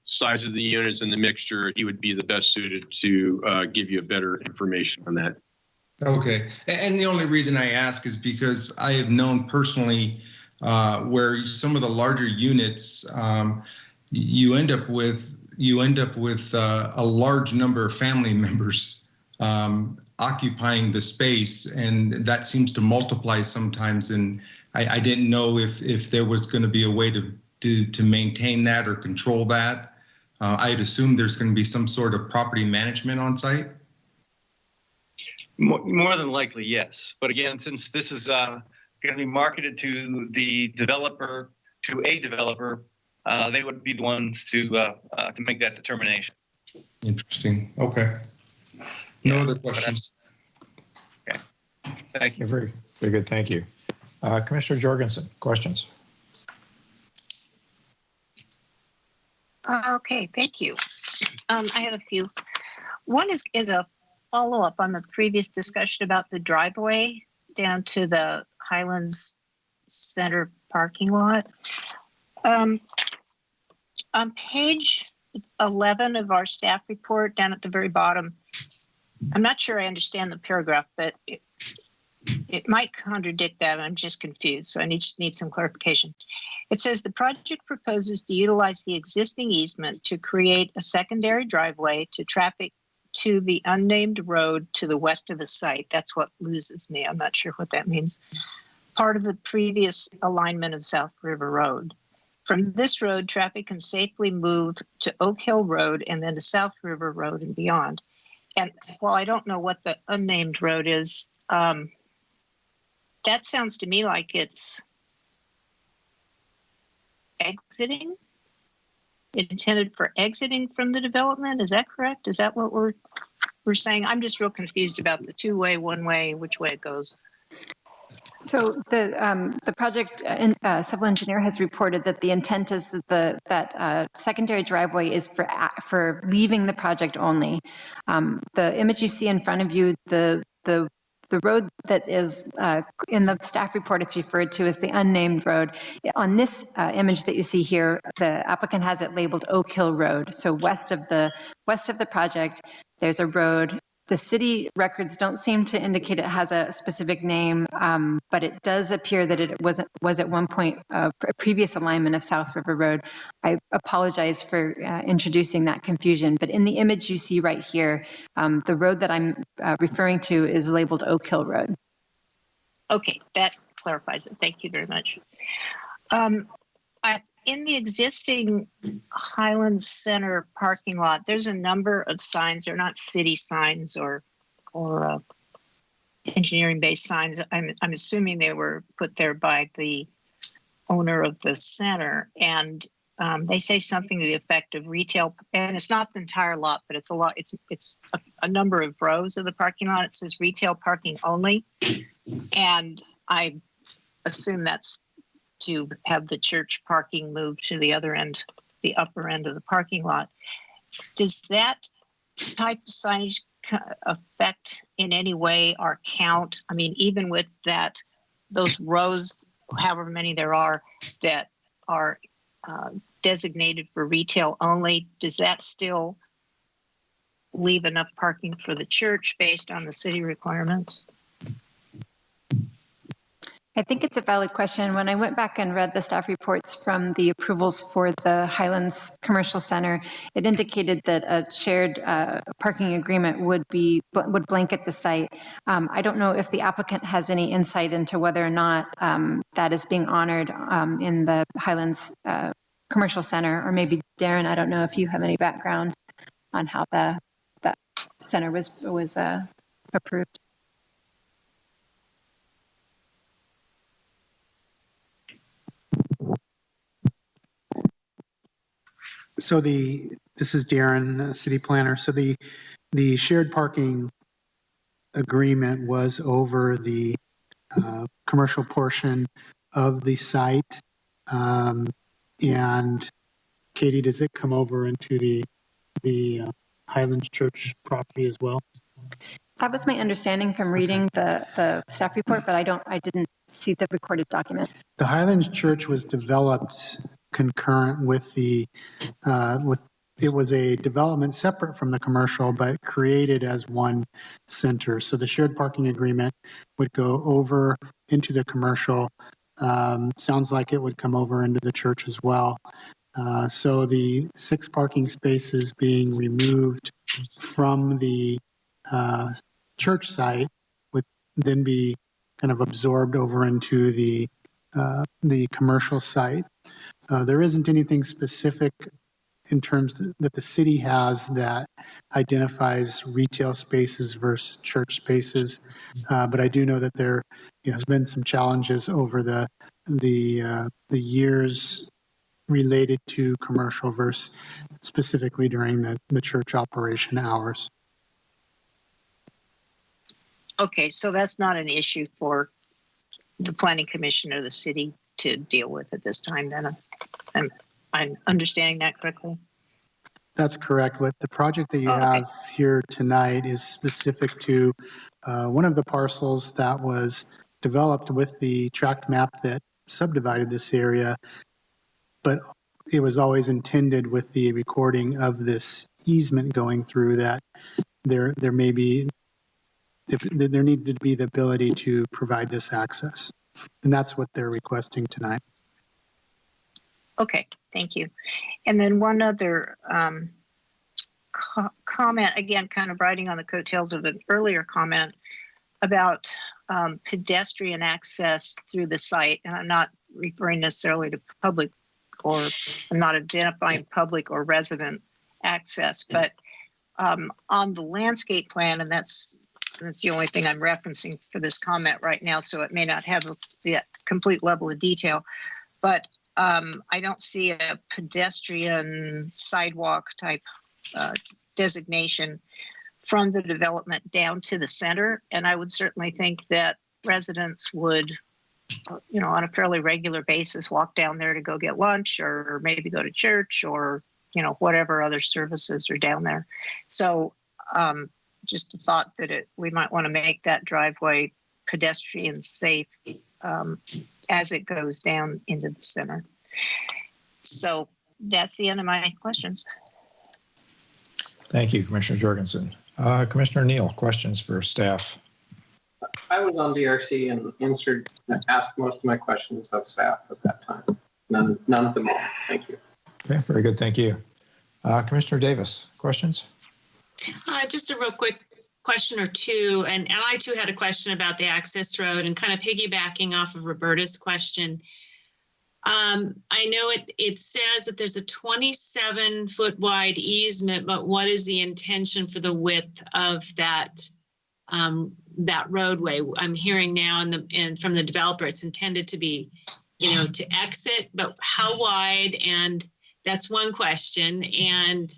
size of the units and the mixture. He would be the best suited to give you a better information on that. Okay. And the only reason I ask is because I have known personally where some of the larger units, you end up with a large number of family members occupying the space, and that seems to multiply sometimes. And I didn't know if there was going to be a way to maintain that or control that. I'd assume there's going to be some sort of property management on site. More than likely, yes. But again, since this is going to be marketed to a developer, they would be the ones to make that determination. Interesting. Okay. No other questions. Okay. Thank you. Very, very good. Thank you. Commissioner Jorgensen, questions? Okay, thank you. I have a few. One is a follow-up on the previous discussion about the driveway down to the Highlands Center parking lot. On page 11 of our staff report, down at the very bottom, I'm not sure I understand the paragraph, but it might contradict that. I'm just confused, so I need some clarification. It says the project proposes to utilize the existing easement to create a secondary driveway to traffic to the unnamed road to the west of the site. That's what loses me. I'm not sure what that means. Part of the previous alignment of South River Road. From this road, traffic can safely move to Oak Hill Road and then to South River Road and beyond. And while I don't know what the unnamed road is, that sounds to me like it's exiting, intended for exiting from the development. Is that correct? Is that what we're saying? I'm just real confused about the two-way, one-way, which way it goes. So the project civil engineer has reported that the intent is that that secondary driveway is for leaving the project only. The image you see in front of you, the road that is in the staff report, it's referred to as the unnamed road. On this image that you see here, the applicant has it labeled Oak Hill Road. So west of the project, there's a road. The city records don't seem to indicate it has a specific name, but it does appear that it was at one point a previous alignment of South River Road. I apologize for introducing that confusion, but in the image you see right here, the road that I'm referring to is labeled Oak Hill Road. Okay, that clarifies it. Thank you very much. In the existing Highlands Center parking lot, there's a number of signs. They're not city signs or engineering-based signs. I'm assuming they were put there by the owner of the center, and they say something to the effect of retail. And it's not the entire lot, but it's a lot. It's a number of rows of the parking lot. It says retail parking only, and I assume that's to have the church parking move to the other end, the upper end of the parking lot. Does that type of signage affect in any way our count? I mean, even with that, those rows, however many there are, that are designated for retail only, does that still leave enough parking for the church based on the city requirements? I think it's a valid question. When I went back and read the staff reports from the approvals for the Highlands Commercial Center, it indicated that a shared parking agreement would blanket the site. I don't know if the applicant has any insight into whether or not that is being honored in the Highlands Commercial Center, or maybe Darren, I don't know if you have any background on how that center was approved. So this is Darren, city planner. So the shared parking agreement was over the commercial portion of the site. And Katie, does it come over into the Highlands Church property as well? That was my understanding from reading the staff report, but I didn't see the recorded document. The Highlands Church was developed concurrent with it was a development separate from the commercial, but created as one center. So the shared parking agreement would go over into the commercial. Sounds like it would come over into the church as well. So the 6 parking spaces being removed from the church site would then be kind of absorbed over into the commercial site. There isn't anything specific in terms that the city has that identifies retail spaces versus church spaces. But I do know that there has been some challenges over the years related to commercial versus specifically during the church operation hours. Okay, so that's not an issue for the planning commission or the city to deal with at this time, then? I'm understanding that correctly? That's correct. But the project that you have here tonight is specific to one of the parcels that was developed with the tract map that subdivided this area, but it was always intended with the recording of this easement going through that there needs to be the ability to provide this access. And that's what they're requesting tonight. Okay, thank you. And then one other comment, again, kind of riding on the coattails of an earlier comment about pedestrian access through the site. And I'm not referring necessarily to public, or I'm not identifying public or resident access, but on the landscape plan, and that's the only thing I'm referencing for this comment right now, so it may not have the complete level of detail, but I don't see a pedestrian sidewalk type designation from the development down to the center. And I would certainly think that residents would, on a fairly regular basis, walk down there to go get lunch or maybe go to church or, whatever other services are down there. So just a thought that we might want to make that driveway pedestrian safe as it goes down into the center. So that's the end of my questions. Thank you, Commissioner Jorgensen. Commissioner Neal, questions for staff? I was on DRC and asked most of my questions of staff at that time. None at the moment. Thank you. Okay, very good. Thank you. Commissioner Davis, questions? Just a real quick question or two. And I too had a question about the access road and kind of piggybacking off of Roberta's question. I know it says that there's a 27-foot wide easement, but what is the intention for the width of that roadway? I'm hearing now and from the developer, it's intended to be, to exit, but how wide? And that's one question. And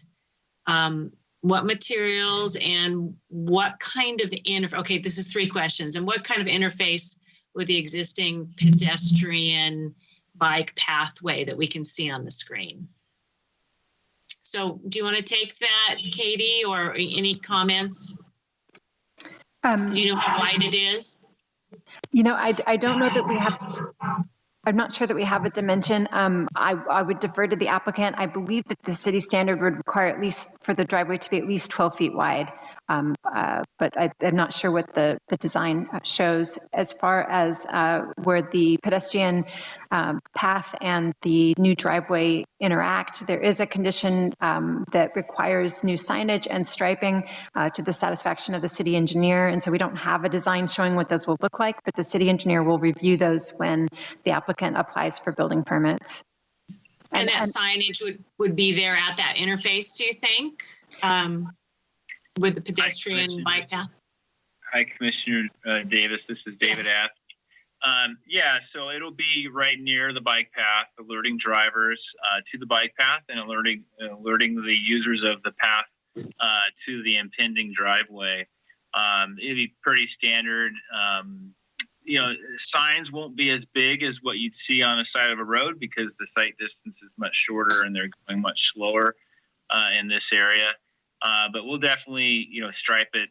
what materials and what kind of okay, this is three questions. And what kind of interface with the existing pedestrian bike pathway that we can see on the screen? So do you want to take that, Katie, or any comments? Do you know how wide it is? I don't know that we have, I'm not sure that we have a dimension. I would defer to the applicant. I believe that the city standard would require at least for the driveway to be at least 12 feet wide. But I'm not sure what the design shows. As far as where the pedestrian path and the new driveway interact, there is a condition that requires new signage and striping to the satisfaction of the city engineer. And so we don't have a design showing what those will look like, but the city engineer will review those when the applicant applies for building permits. And that signage would be there at that interface, do you think? With the pedestrian bike path? Hi, Commissioner Davis. This is David Ath. Yeah, so it'll be right near the bike path, alerting drivers to the bike path and alerting the users of the path to the impending driveway. It'll be pretty standard. Signs won't be as big as what you'd see on the side of a road because the sight distance is much shorter and they're going much slower in this area. But we'll definitely, stripe it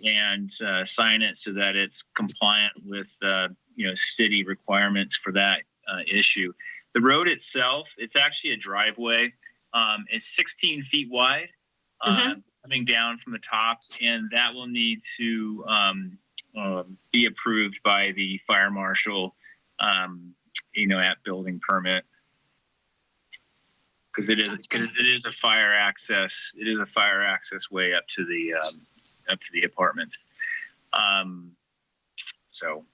and sign it so that it's compliant with, city requirements for that issue. The road itself, it's actually a driveway. It's 16 feet wide coming down from the top, and that will need to be approved by the fire marshal, at building permit. Because it is a fire access. It is a fire access way up to the apartments. So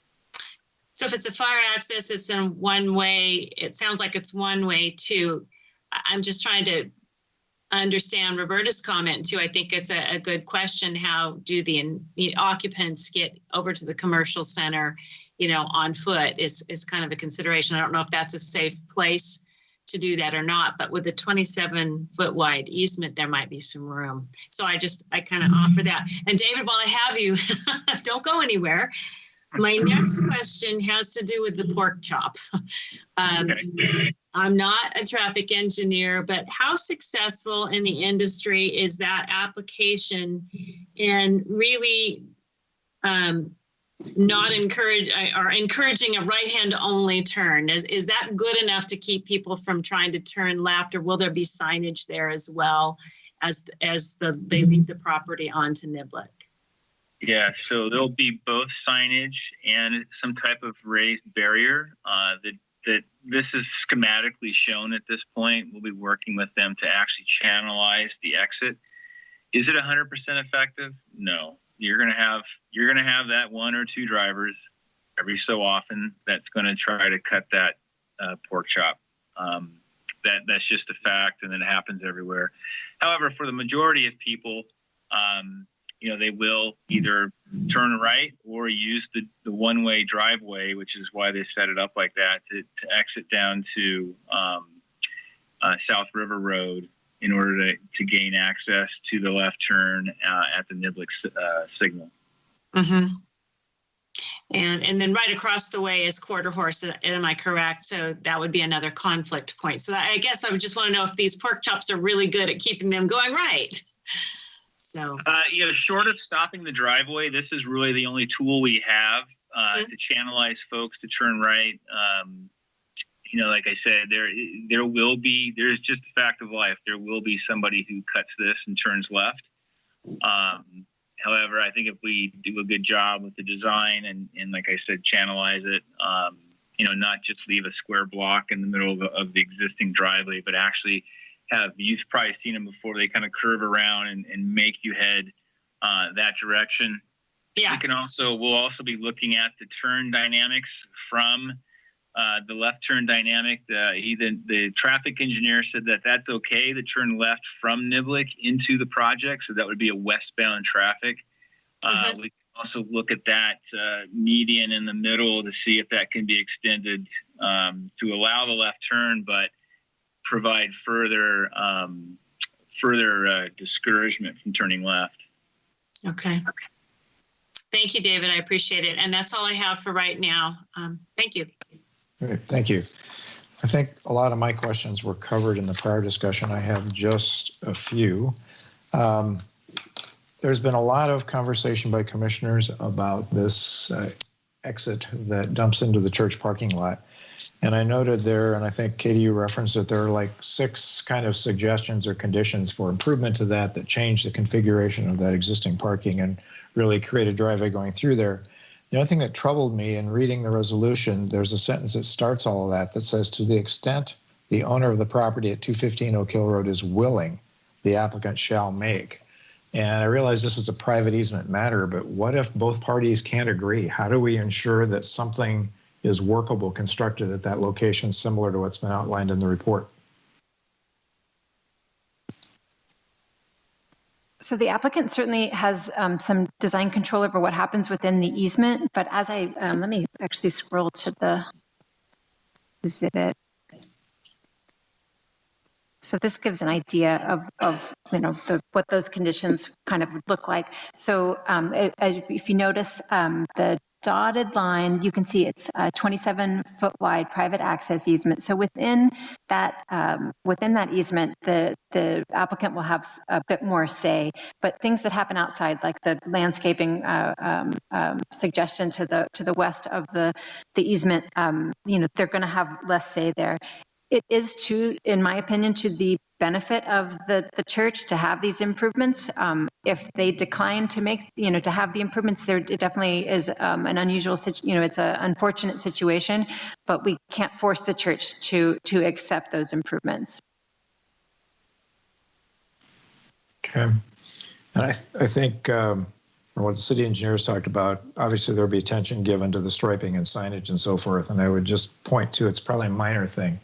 if it's a fire access, it's in one way. It sounds like it's one way too. I'm just trying to understand Roberta's comment too. I think it's a good question. How do the occupants get over to the commercial center, on foot is kind of a consideration. I don't know if that's a safe place to do that or not, but with a 27-foot wide easement, there might be some room. So I kind of offer that. And David, while I have you, don't go anywhere. My next question has to do with the pork chop. I'm not a traffic engineer, but how successful in the industry is that application in really not encouraging a right-hand only turn? Is that good enough to keep people from trying to turn left, or will there be signage there as well as they leave the property onto Niblick? Yeah, so there'll be both signage and some type of raised barrier that this is schematically shown at this point. We'll be working with them to actually channelize the exit. Is it 100% effective? No. You're gonna have that one or two drivers every so often that's going to try to cut that pork chop. That's just a fact, and it happens everywhere. However, for the majority of people, they will either turn right or use the one-way driveway, which is why they set it up like that, to exit down to South River Road in order to gain access to the left turn at the Niblick signal. Mm-hmm. And then right across the way is Quarter Horse, am I correct? So that would be another conflict point. So I guess I would just want to know if these pork chops are really good at keeping them going right. So, short of stopping the driveway, this is really the only tool we have to channelize folks to turn right. Like I said, there's just a fact of life. There will be somebody who cuts this and turns left. However, I think if we do a good job with the design and like I said, channelize it, not just leave a square block in the middle of the existing driveway, but actually you've probably seen them before. They kind of curve around and make you head that direction. Yeah. We'll also be looking at the turn dynamics from the left turn dynamic. The traffic engineer said that's okay to turn left from Niblick into the project. So that would be a westbound traffic. We can also look at that median in the middle to see if that can be extended to allow the left turn, but provide further discouragement from turning left. Okay. Thank you, David. I appreciate it. And that's all I have for right now. Thank you. Great, thank you. I think a lot of my questions were covered in the prior discussion. I have just a few. There's been a lot of conversation by commissioners about this exit that dumps into the church parking lot. And I noted there, and I think Katie, you referenced it, there are like 6 kind of suggestions or conditions for improvement to that change the configuration of that existing parking and really create a driveway going through there. The only thing that troubled me in reading the resolution, there's a sentence that starts all of that says, to the extent the owner of the property at 215 Oak Hill Road is willing, the applicant shall make. And I realize this is a private easement matter, but what if both parties can't agree? How do we ensure that something is workable, constructed at that location similar to what's been outlined in the report? So the applicant certainly has some design control over what happens within the easement, but as let me actually scroll to the exhibit. So this gives an idea of what those conditions kind of would look like. So if you notice the dotted line, you can see it's a 27-foot wide private access easement. So within that easement, the applicant will have a bit more say. But things that happen outside, like the landscaping suggestion to the west of the easement, they're going to have less say there. It is in my opinion, to the benefit of the church to have these improvements. If they decline to make, to have the improvements, it definitely is an unusual, it's an unfortunate situation, but we can't force the church to accept those improvements. Okay. And I think from what the city engineers talked about, obviously there'll be attention given to the striping and signage and so forth. And I would just point to, it's probably a minor thing,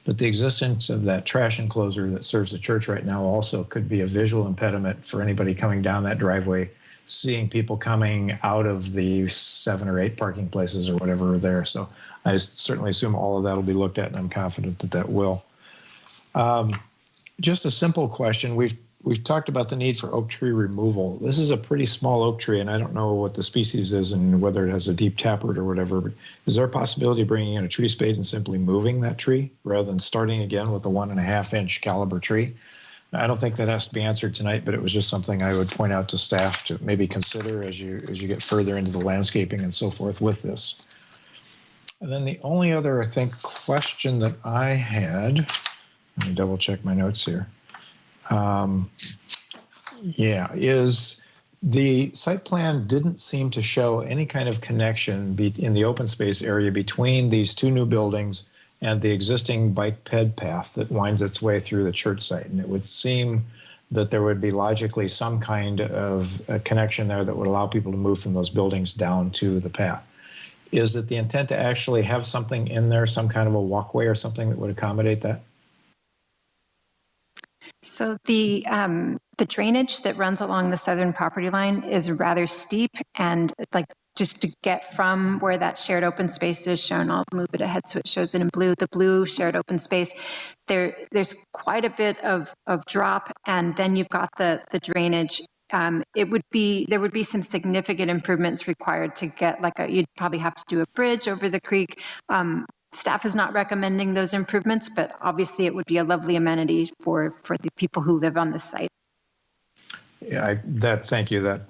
but the existence of that trash enclosure that serves the church right now also could be a visual impediment for anybody coming down that driveway, seeing people coming out of the 7 or 8 parking places or whatever are there. So I certainly assume all of that will be looked at, and I'm confident that that will. Just a simple question. We've talked about the need for oak tree removal. This is a pretty small oak tree, and I don't know what the species is and whether it has a deep taproot or whatever, but is there a possibility of bringing in a tree spade and simply moving that tree rather than starting again with a 1.5-inch caliber tree? I don't think that has to be answered tonight, but it was just something I would point out to staff to maybe consider as you get further into the landscaping and so forth with this. And then the only other, I think, question that I had, let me double check my notes here. Is the site plan didn't seem to show any kind of connection in the open space area between these 2 new buildings and the existing bike ped path that winds its way through the church site. And it would seem that there would be logically some kind of a connection there that would allow people to move from those buildings down to the path. Is it the intent to actually have something in there, some kind of a walkway or something that would accommodate that? So the drainage that runs along the southern property line is rather steep, and like just to get from where that shared open space is shown, I'll move it ahead so it shows it in blue, the blue shared open space, there's quite a bit of drop, and then you've got the drainage. There would be some significant improvements required to get you'd probably have to do a bridge over the creek. Staff is not recommending those improvements, but obviously it would be a lovely amenity for the people who live on this site. Yeah, thank you. That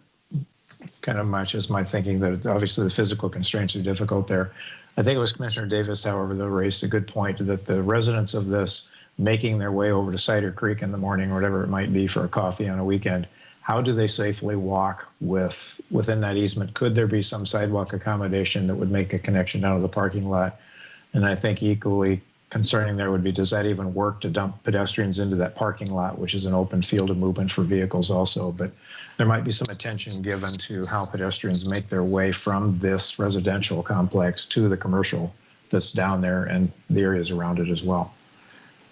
kind of matches my thinking that obviously the physical constraints are difficult there. I think it was Commissioner Davis, however, that raised a good point that the residents of this making their way over to Cider Creek in the morning or whatever it might be for a coffee on a weekend, how do they safely walk within that easement? Could there be some sidewalk accommodation that would make a connection down to the parking lot? And I think equally concerning there would be, does that even work to dump pedestrians into that parking lot, which is an open field of movement for vehicles also? But there might be some attention given to how pedestrians make their way from this residential complex to the commercial that's down there and the areas around it as well.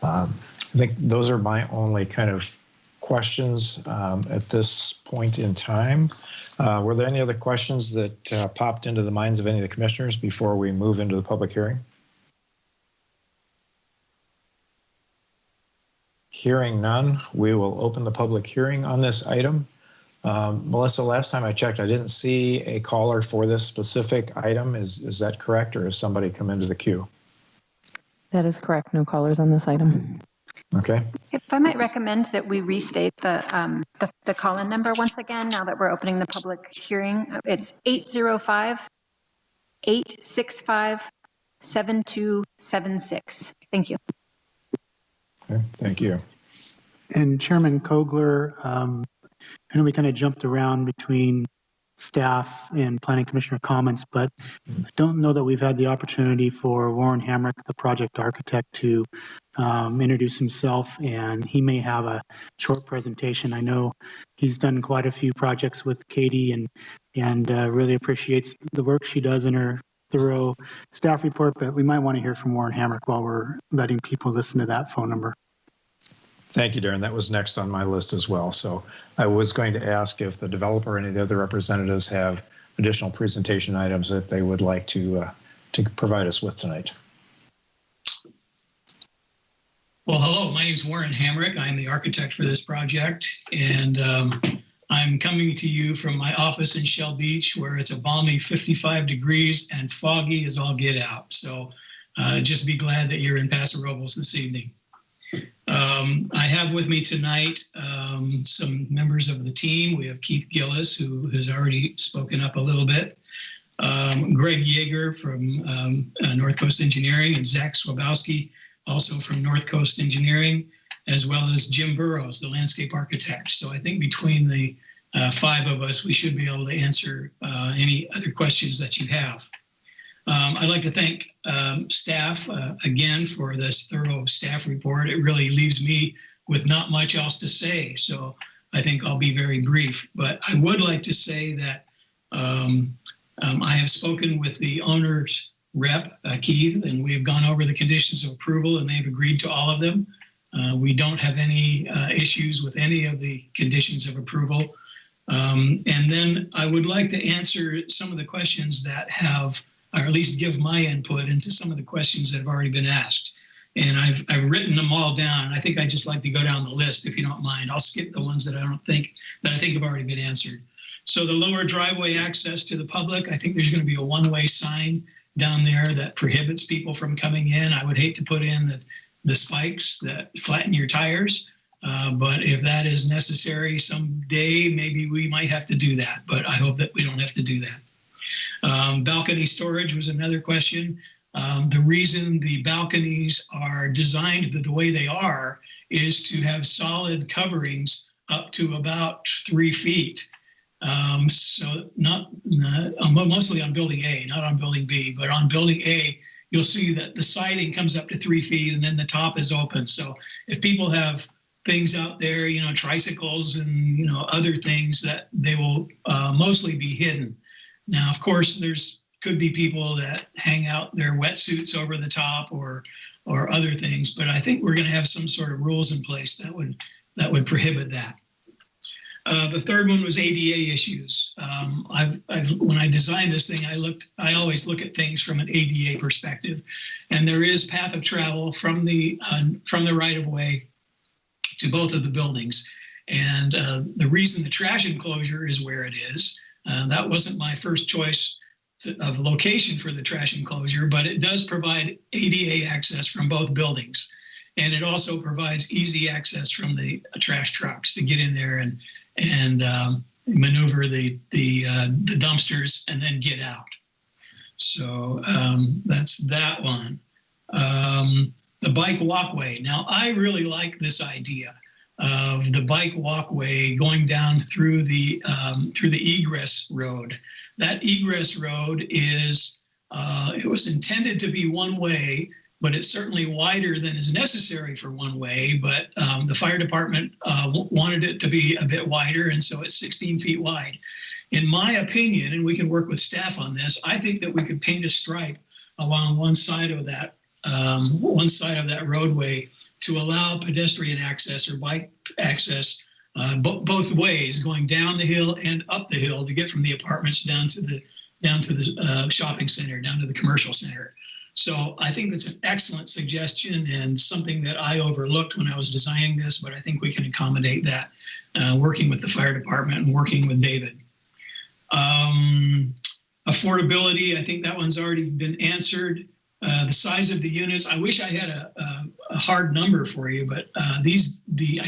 I think those are my only kind of questions at this point in time. Were there any other questions that popped into the minds of any of the commissioners before we move into the public hearing? Hearing none, we will open the public hearing on this item. Melissa, last time I checked, I didn't see a caller for this specific item. Is that correct, or has somebody come into the queue? That is correct. No callers on this item. Okay. If I might recommend that we restate the call-in number once again, now that we're opening the public hearing. It's 805-865-7276. Thank you. Okay, thank you. And Chairman Kogler, I know we kind of jumped around between staff and planning commissioner comments, but I don't know that we've had the opportunity for Warren Hamrick, the project architect, to introduce himself, and he may have a short presentation. I know he's done quite a few projects with Katie and really appreciates the work she does in her thorough staff report, but we might want to hear from Warren Hamrick while we're letting people listen to that phone number. Thank you, Darren. That was next on my list as well. So I was going to ask if the developer or any of the other representatives have additional presentation items that they would like to provide us with tonight. Well, hello, my name is Warren Hamrick. I'm the architect for this project, and I'm coming to you from my office in Shell Beach, where it's a balmy 55 degrees and foggy as all get out. So just be glad that you're in Paso Robles this evening. I have with me tonight some members of the team. We have Keith Gillis, who has already spoken up a little bit, Greg Yeager from North Coast Engineering, and Zach Swabowski, also from North Coast Engineering, as well as Jim Burrows, the landscape architect. So I think between the 5 of us, we should be able to answer any other questions that you have. I'd like to thank staff again for this thorough staff report. It really leaves me with not much else to say, so I think I'll be very brief. But I would like to say that I have spoken with the owners rep, Keith, and we have gone over the conditions of approval, and they've agreed to all of them. We don't have any issues with any of the conditions of approval. And then I would like to answer some of the questions that have, or at least give my input into some of the questions that have already been asked. And I've written them all down. I think I'd just like to go down the list, if you don't mind. I'll skip the ones that I think have already been answered. So the lower driveway access to the public, I think there's going to be a one-way sign down there that prohibits people from coming in. I would hate to put in the spikes that flatten your tires, but if that is necessary someday, maybe we might have to do that, but I hope that we don't have to do that. Balcony storage was another question. The reason the balconies are designed the way they are is to have solid coverings up to about 3 feet. So mostly on building A, not on building B, but on building A, you'll see that the siding comes up to 3 feet and then the top is open. So if people have things out there, tricycles and, other things, that they will mostly be hidden. Now, of course, could be people that hang out their wetsuits over the top or other things, but I think we're going to have some sort of rules in place that would prohibit that. The third one was ADA issues. When I designed this thing, I always look at things from an ADA perspective, and there is path of travel from the right of way to both of the buildings. And the reason the trash enclosure is where it is, that wasn't my first choice of location for the trash enclosure, but it does provide ADA access from both buildings. And it also provides easy access from the trash trucks to get in there and maneuver the dumpsters and then get out. So that's that one. The bike walkway. Now, I really like this idea of the bike walkway going down through the egress road. That egress road is, it was intended to be one way, but it's certainly wider than is necessary for one way. But the fire department wanted it to be a bit wider, and so it's 16 feet wide. In my opinion, and we can work with staff on this, I think that we could paint a stripe along one side of that roadway to allow pedestrian access or bike access both ways, going down the hill and up the hill to get from the apartments down to the shopping center, down to the commercial center. So I think that's an excellent suggestion and something that I overlooked when I was designing this, but I think we can accommodate that working with the fire department and working with David. Affordability, I think that one's already been answered. The size of the units, I wish I had a hard number for you, but I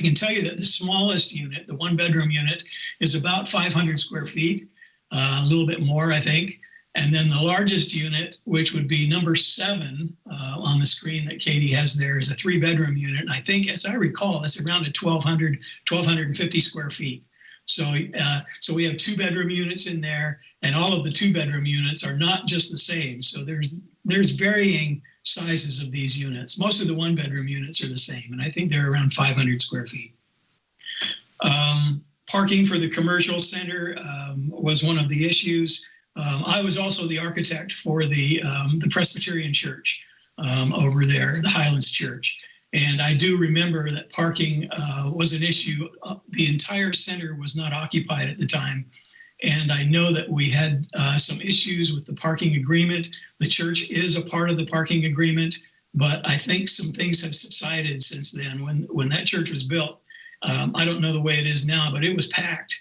can tell you that the smallest unit, the 1-bedroom unit, is about 500 square feet, a little bit more, I think. And then the largest unit, which would be number 7 on the screen that Katie has there, is a 3-bedroom unit. And I think, as I recall, that's around 1,250 square feet. So we have 2-bedroom units in there, and all of the 2-bedroom units are not just the same. So there's varying sizes of these units. Most of the 1-bedroom units are the same, and I think they're around 500 square feet. Parking for the commercial center was one of the issues. I was also the architect for the Presbyterian Church over there, the Highlands Church. And I do remember that parking was an issue. The entire center was not occupied at the time. And I know that we had some issues with the parking agreement. The church is a part of the parking agreement, but I think some things have subsided since then. When that church was built, I don't know the way it is now, but it was packed.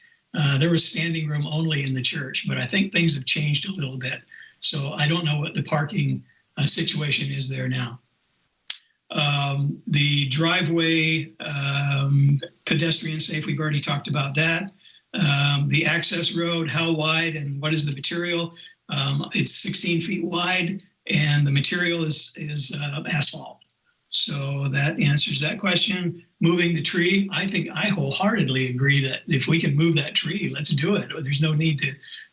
There was standing room only in the church, but I think things have changed a little bit. So I don't know what the parking situation is there now. The driveway, pedestrian safe, we've already talked about that. The access road, how wide and what is the material? It's 16 feet wide and the material is asphalt. So that answers that question. Moving the tree, I wholeheartedly agree that if we can move that tree, let's do it. There's no need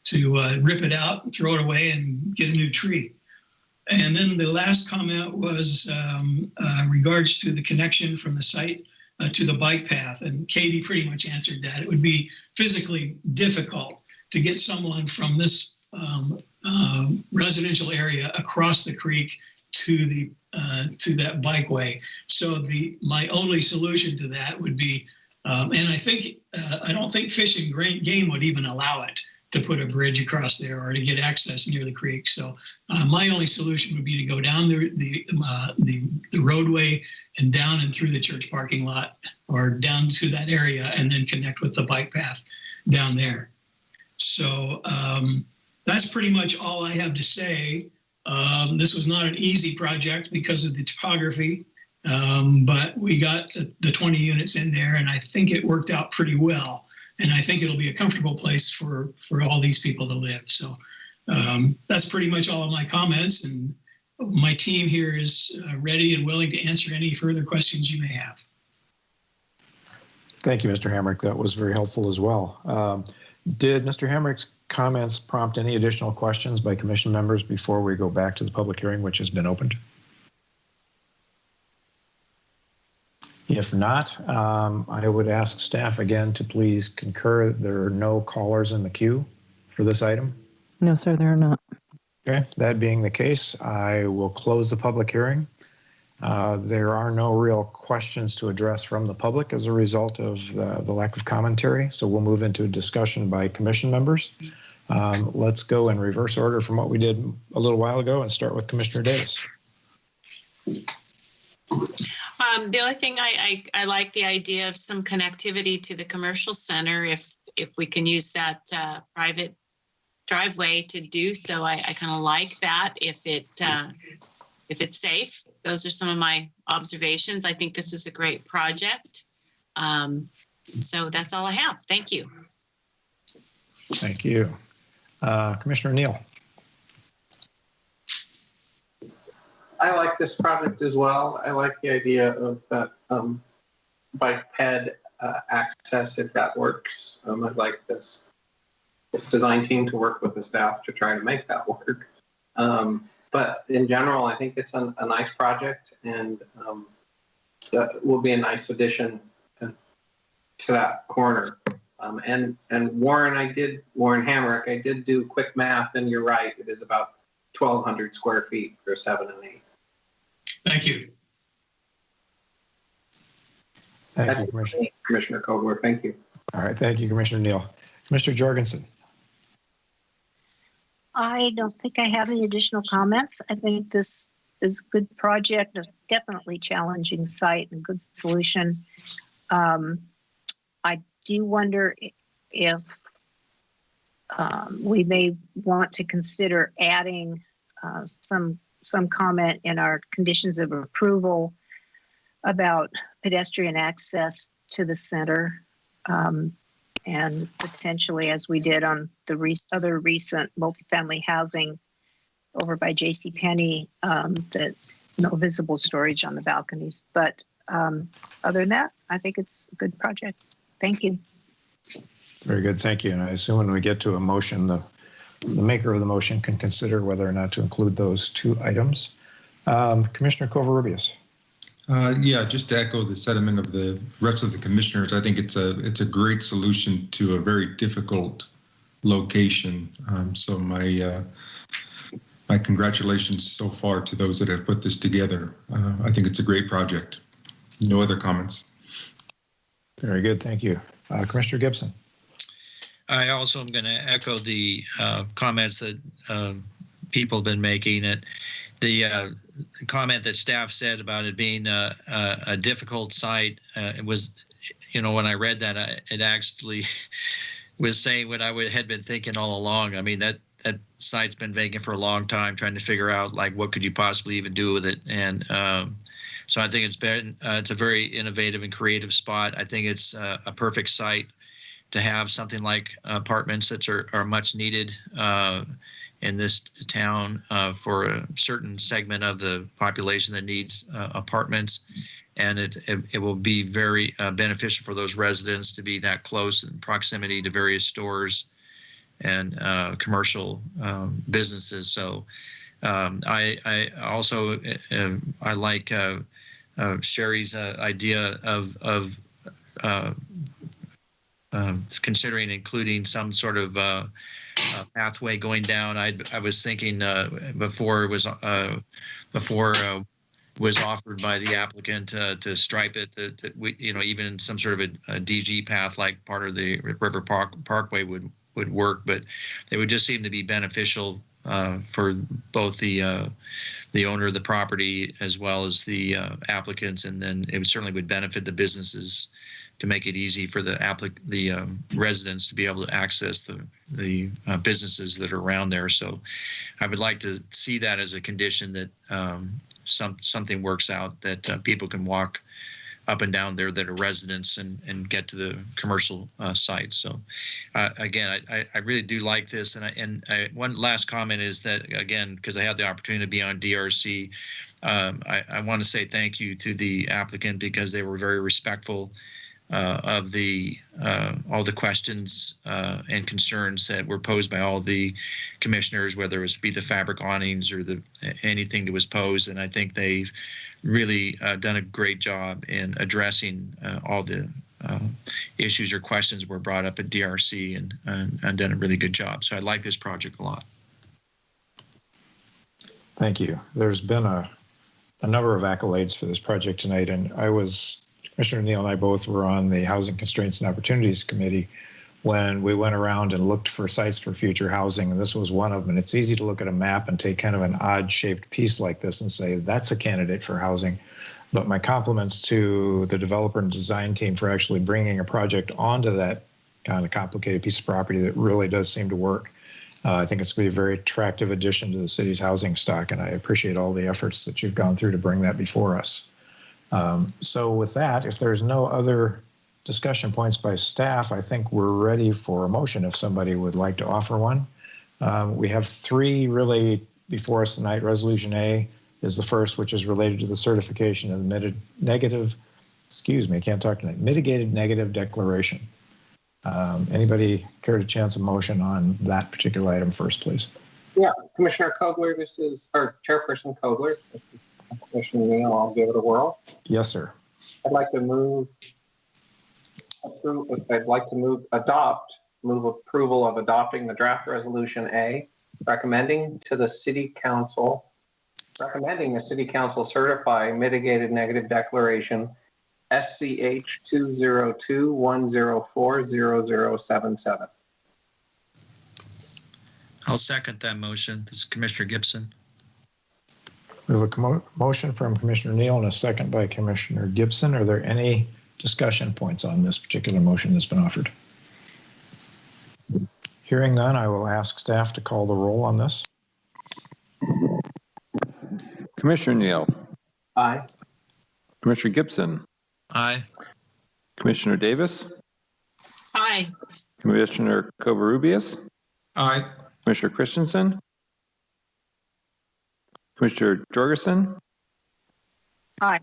to rip it out, throw it away and get a new tree. And then the last comment was regards to the connection from the site to the bike path. And Katie pretty much answered that. It would be physically difficult to get someone from this residential area across the creek to that bikeway. So my only solution to that would be, and I don't think Fish and Game would even allow it to put a bridge across there or to get access near the creek. So my only solution would be to go down the roadway and down and through the church parking lot or down to that area and then connect with the bike path down there. So that's pretty much all I have to say. This was not an easy project because of the topography, but we got the 20 units in there and I think it worked out pretty well. And I think it'll be a comfortable place for all these people to live. So that's pretty much all of my comments. And my team here is ready and willing to answer any further questions you may have. Thank you, Mr. Hamrick. That was very helpful as well. Did Mr. Hamrick's comments prompt any additional questions by commission members before we go back to the public hearing, which has been opened? If not, I would ask staff again to please concur there are no callers in the queue for this item. No, sir, there are not. Okay, that being the case, I will close the public hearing. There are no real questions to address from the public as a result of the lack of commentary, so we'll move into a discussion by commission members. Let's go in reverse order from what we did a little while ago and start with Commissioner Davis. The only thing I like the idea of some connectivity to the commercial center if we can use that private driveway to do so. I kind of like that if it's safe. Those are some of my observations. I think this is a great project. So that's all I have. Thank you. Thank you. Commissioner Neal. I like this project as well. I like the idea of that bike ped access if that works. I'd like this design team to work with the staff to try to make that work. But in general, I think it's a nice project and will be a nice addition to that corner. And Warren Hamrick, I did do quick math, and you're right. It is about 1,200 square feet for 7 and 8. Thank you. Thank you, Commissioner. Commissioner Kogler. Thank you. All right. Thank you, Commissioner Neal. Mr. Jorgensen. I don't think I have any additional comments. I think this is a good project, a definitely challenging site and good solution. I do wonder if we may want to consider adding some comment in our conditions of approval about pedestrian access to the center, and potentially, as we did on the other recent multifamily housing over by JCPenney, that no visible storage on the balconies. But other than that, I think it's a good project. Thank you. Very good. Thank you. And I assume when we get to a motion, the maker of the motion can consider whether or not to include those two items. Commissioner Covarrubias. Yeah, just to echo the sentiment of the rest of the commissioners, I think it's a great solution to a very difficult location. So my congratulations so far to those that have put this together. I think it's a great project. No other comments. Very good. Thank you. Commissioner Gibson. I also am going to echo the comments that people have been making. The comment that staff said about it being a difficult site, it was, when I read that, it actually was saying what I had been thinking all along. I mean, that site's been vacant for a long time, trying to figure out like what could you possibly even do with it. And so I think it's a very innovative and creative spot. I think it's a perfect site to have something like apartments that are much needed in this town for a certain segment of the population that needs apartments. And it will be very beneficial for those residents to be that close in proximity to various stores and commercial businesses. So I also I like Sherry's idea of considering including some sort of pathway going down. I was thinking before it was was offered by the applicant to stripe it, that we, even some sort of a DG path like part of the River Parkway would work, but they would just seem to be beneficial for both the owner of the property as well as the applicants, and then it certainly would benefit the businesses to make it easy for the residents to be able to access the businesses that are around there. So I would like to see that as a condition that something works out, that people can walk up and down there that are residents and get to the commercial sites. So again, I really do like this. And one last comment is that, again, because I had the opportunity to be on DRC, I want to say thank you to the applicant, because they were very respectful of all the questions and concerns that were posed by all the commissioners, whether it be the fabric awnings or anything that was posed. And I think they've really done a great job in addressing all the issues or questions that were brought up at DRC, and done a really good job. So I like this project a lot. Thank you. There's been a number of accolades for this project tonight, and Commissioner Neal and I both were on the Housing Constraints and Opportunities Committee when we went around and looked for sites for future housing, and this was one of them. And it's easy to look at a map and take kind of an odd-shaped piece like this and say, that's a candidate for housing. But my compliments to the developer and design team for actually bringing a project onto that kind of complicated piece of property that really does seem to work. I think it's going to be a very attractive addition to the city's housing stock, and I appreciate all the efforts that you've gone through to bring that before us. So with that, if there's no other discussion points by staff, I think we're ready for a motion if somebody would like to offer one. We have three really before us tonight. Resolution A is the first, which is related to the certification of the mitigated negative declaration. Anybody care to chance a motion on that particular item first, please? Yeah, Commissioner Kogler, Chairperson Kogler. Commissioner Neal, I'll give it a whirl. Yes, sir. I'd like to move approval of adopting the draft resolution A, recommending the city council certify mitigated negative declaration SCH 202-104-0077. I'll second that motion. This is Commissioner Gibson. We have a motion from Commissioner Neal and a second by Commissioner Gibson. Are there any discussion points on this particular motion that's been offered? Hearing none, I will ask staff to call the roll on this. Commissioner Neal. Aye. Commissioner Gibson. Aye. Commissioner Davis. Aye. Commissioner Covarrubias. Aye. Commissioner Christensen. Commissioner Jorgensen. Aye.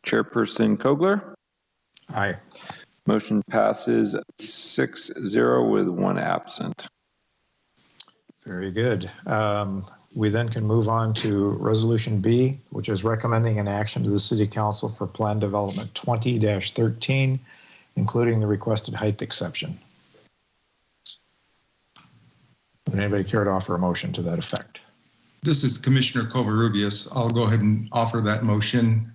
Chairperson Kogler. Aye. Motion passes 6-0 with one absent. Very good. We then can move on to Resolution B, which is recommending an action to the City Council for Plan Development 20-13, including the requested height exception. Would anybody care to offer a motion to that effect? This is Commissioner Covarrubias. I'll go ahead and offer that motion.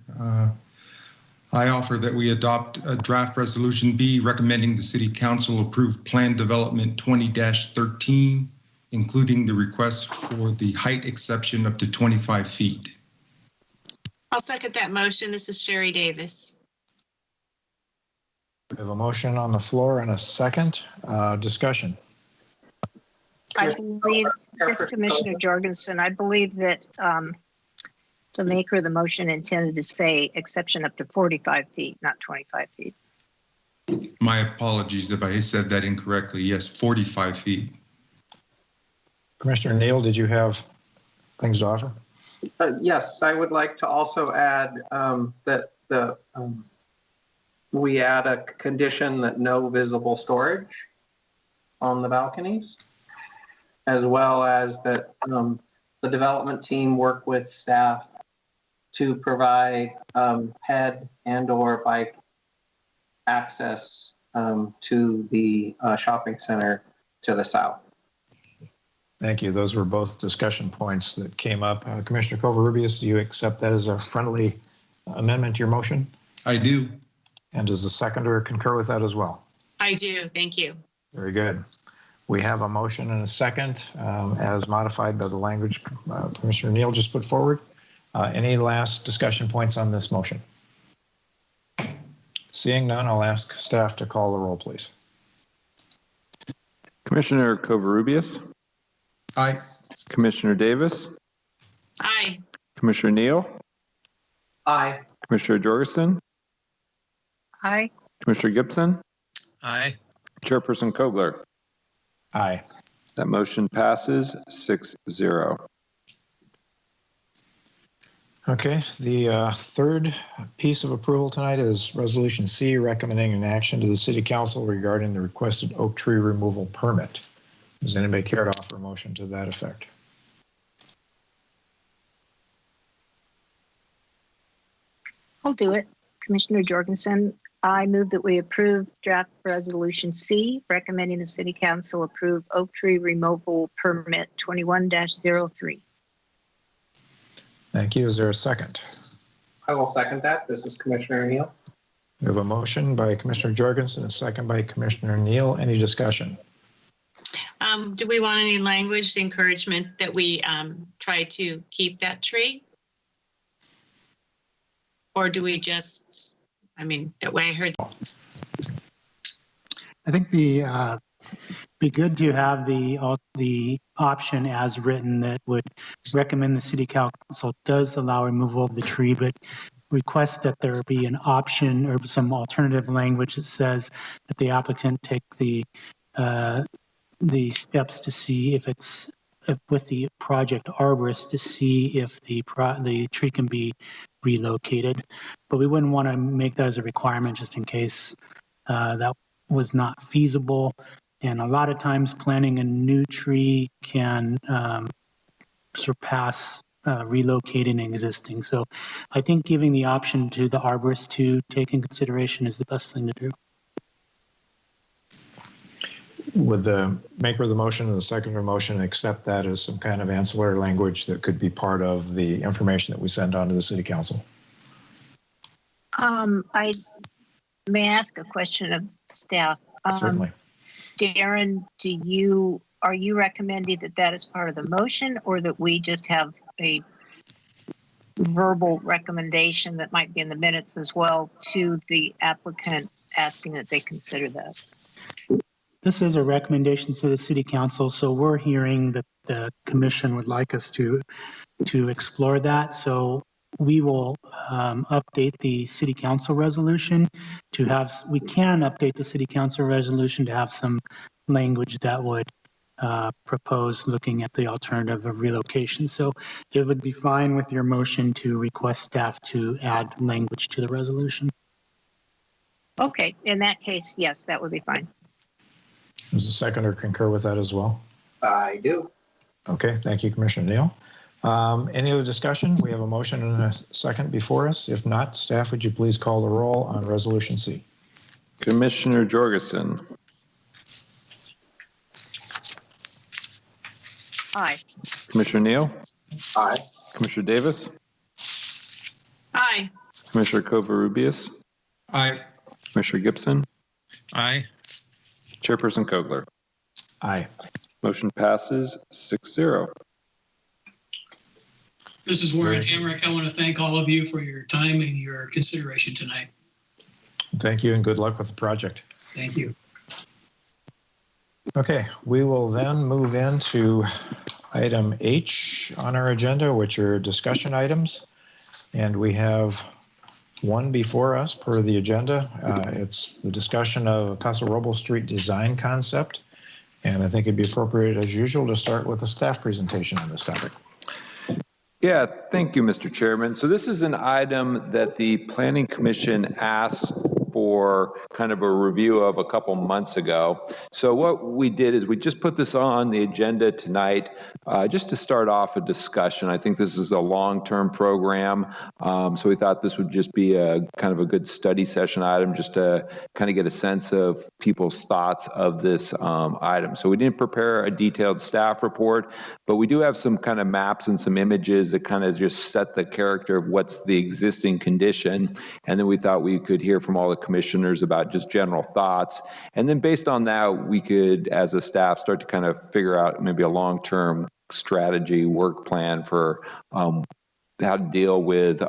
I offer that we adopt a draft resolution B recommending the City Council approve Plan Development 20-13, including the request for the height exception up to 25 feet. I'll second that motion. This is Sherry Davis. We have a motion on the floor and a second. Discussion. I believe, this is Commissioner Jorgensen, I believe that the maker of the motion intended to say exception up to 45 feet, not 25 feet. My apologies if I said that incorrectly. Yes, 45 feet. Commissioner Neal, did you have things to offer? Yes, I would like to also add that we add a condition that no visible storage on the balconies, as well as that the development team work with staff to provide ped and or bike access to the shopping center to the south. Thank you. Those were both discussion points that came up. Commissioner Covarrubias, do you accept that as a friendly amendment to your motion? I do. And does the seconder concur with that as well? I do. Thank you. Very good. We have a motion and a second as modified by the language Commissioner Neal just put forward. Any last discussion points on this motion? Seeing none, I'll ask staff to call the roll, please. Commissioner Covarrubias. Aye. Commissioner Davis. Aye. Commissioner Neal. Aye. Commissioner Jorgensen. Aye. Commissioner Gibson. Aye. Chairperson Kogler. Aye. That motion passes 6-0. Okay, the third piece of approval tonight is Resolution C, recommending an action to the City Council regarding the requested oak tree removal permit. Does anybody care to offer a motion to that effect? I'll do it. Commissioner Jorgensen, I move that we approve draft resolution C, recommending the city council approve oak tree removal permit 21-03. Thank you. Is there a second? I will second that. This is Commissioner Neal. We have a motion by Commissioner Jorgensen, a second by Commissioner Neal. Any discussion? Do we want any language encouragement that we try to keep that tree? Or do we just, I mean, that way I heard. I think the be good to have the option as written that would recommend the city council does allow removal of the tree, but request that there be an option or some alternative language that says that the applicant take the steps to see if it's with the project arborist to see if the tree can be relocated, but we wouldn't want to make that as a requirement just in case that was not feasible. And a lot of times planting a new tree can surpass relocating existing. So I think giving the option to the arborist to take in consideration is the best thing to do. Would the maker of the motion and the seconder of the motion accept that as some kind of ancillary language that could be part of the information that we send on to the city council? I may ask a question of staff. Certainly. Darren, are you recommending that is part of the motion, or that we just have a verbal recommendation that might be in the minutes as well to the applicant asking that they consider that? This is a recommendation to the city council, so we're hearing that the commission would like us to explore that. So we will update the city council resolution to have, we can update the city council resolution to have some language that would propose looking at the alternative of relocation. So it would be fine with your motion to request staff to add language to the resolution. Okay, in that case, yes, that would be fine. Does the seconder concur with that as well? I do. Okay, thank you, Commissioner Neal. Any other discussion? We have a motion and a second before us. If not, staff, would you please call the roll on Resolution C? Commissioner Jorgensen. Aye. Commissioner Neal. Aye. Commissioner Davis. Aye. Commissioner Covarrubias. Aye. Commissioner Gibson. Aye. Chairperson Kogler. Aye. Motion passes 6-0. This is Warren Hamrick. I want to thank all of you for your time and your consideration tonight. Thank you and good luck with the project. Thank you. Okay, we will then move into item H on our agenda, which are discussion items. And we have one before us per the agenda. It's the discussion of Paso Robles Street design concept. And I think it'd be appropriate, as usual, to start with a staff presentation on this topic. Yeah, thank you, Mr. Chairman. So this is an item that the Planning Commission asked for kind of a review of a couple months ago. So what we did is we just put this on the agenda tonight just to start off a discussion. I think this is a long-term program, so we thought this would just be a kind of a good study session item just to kind of get a sense of people's thoughts of this item. So we didn't prepare a detailed staff report, but we do have some kind of maps and some images that kind of just set the character of what's the existing condition. And then we thought we could hear from all the commissioners about just general thoughts. And then based on that, we could, as a staff, start to kind of figure out maybe a long-term strategy, work plan for how to deal with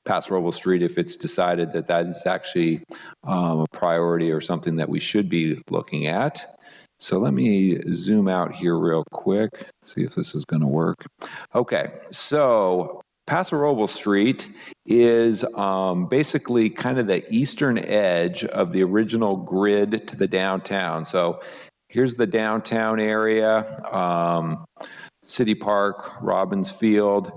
Paso Robles Street if it's decided that that is actually a priority or something that we should be looking at. So let me zoom out here real quick, see if this is going to work. Okay, so Paso Robles Street is basically kind of the eastern edge of the original grid to the downtown. So here's the downtown area, City Park, Robbins Field.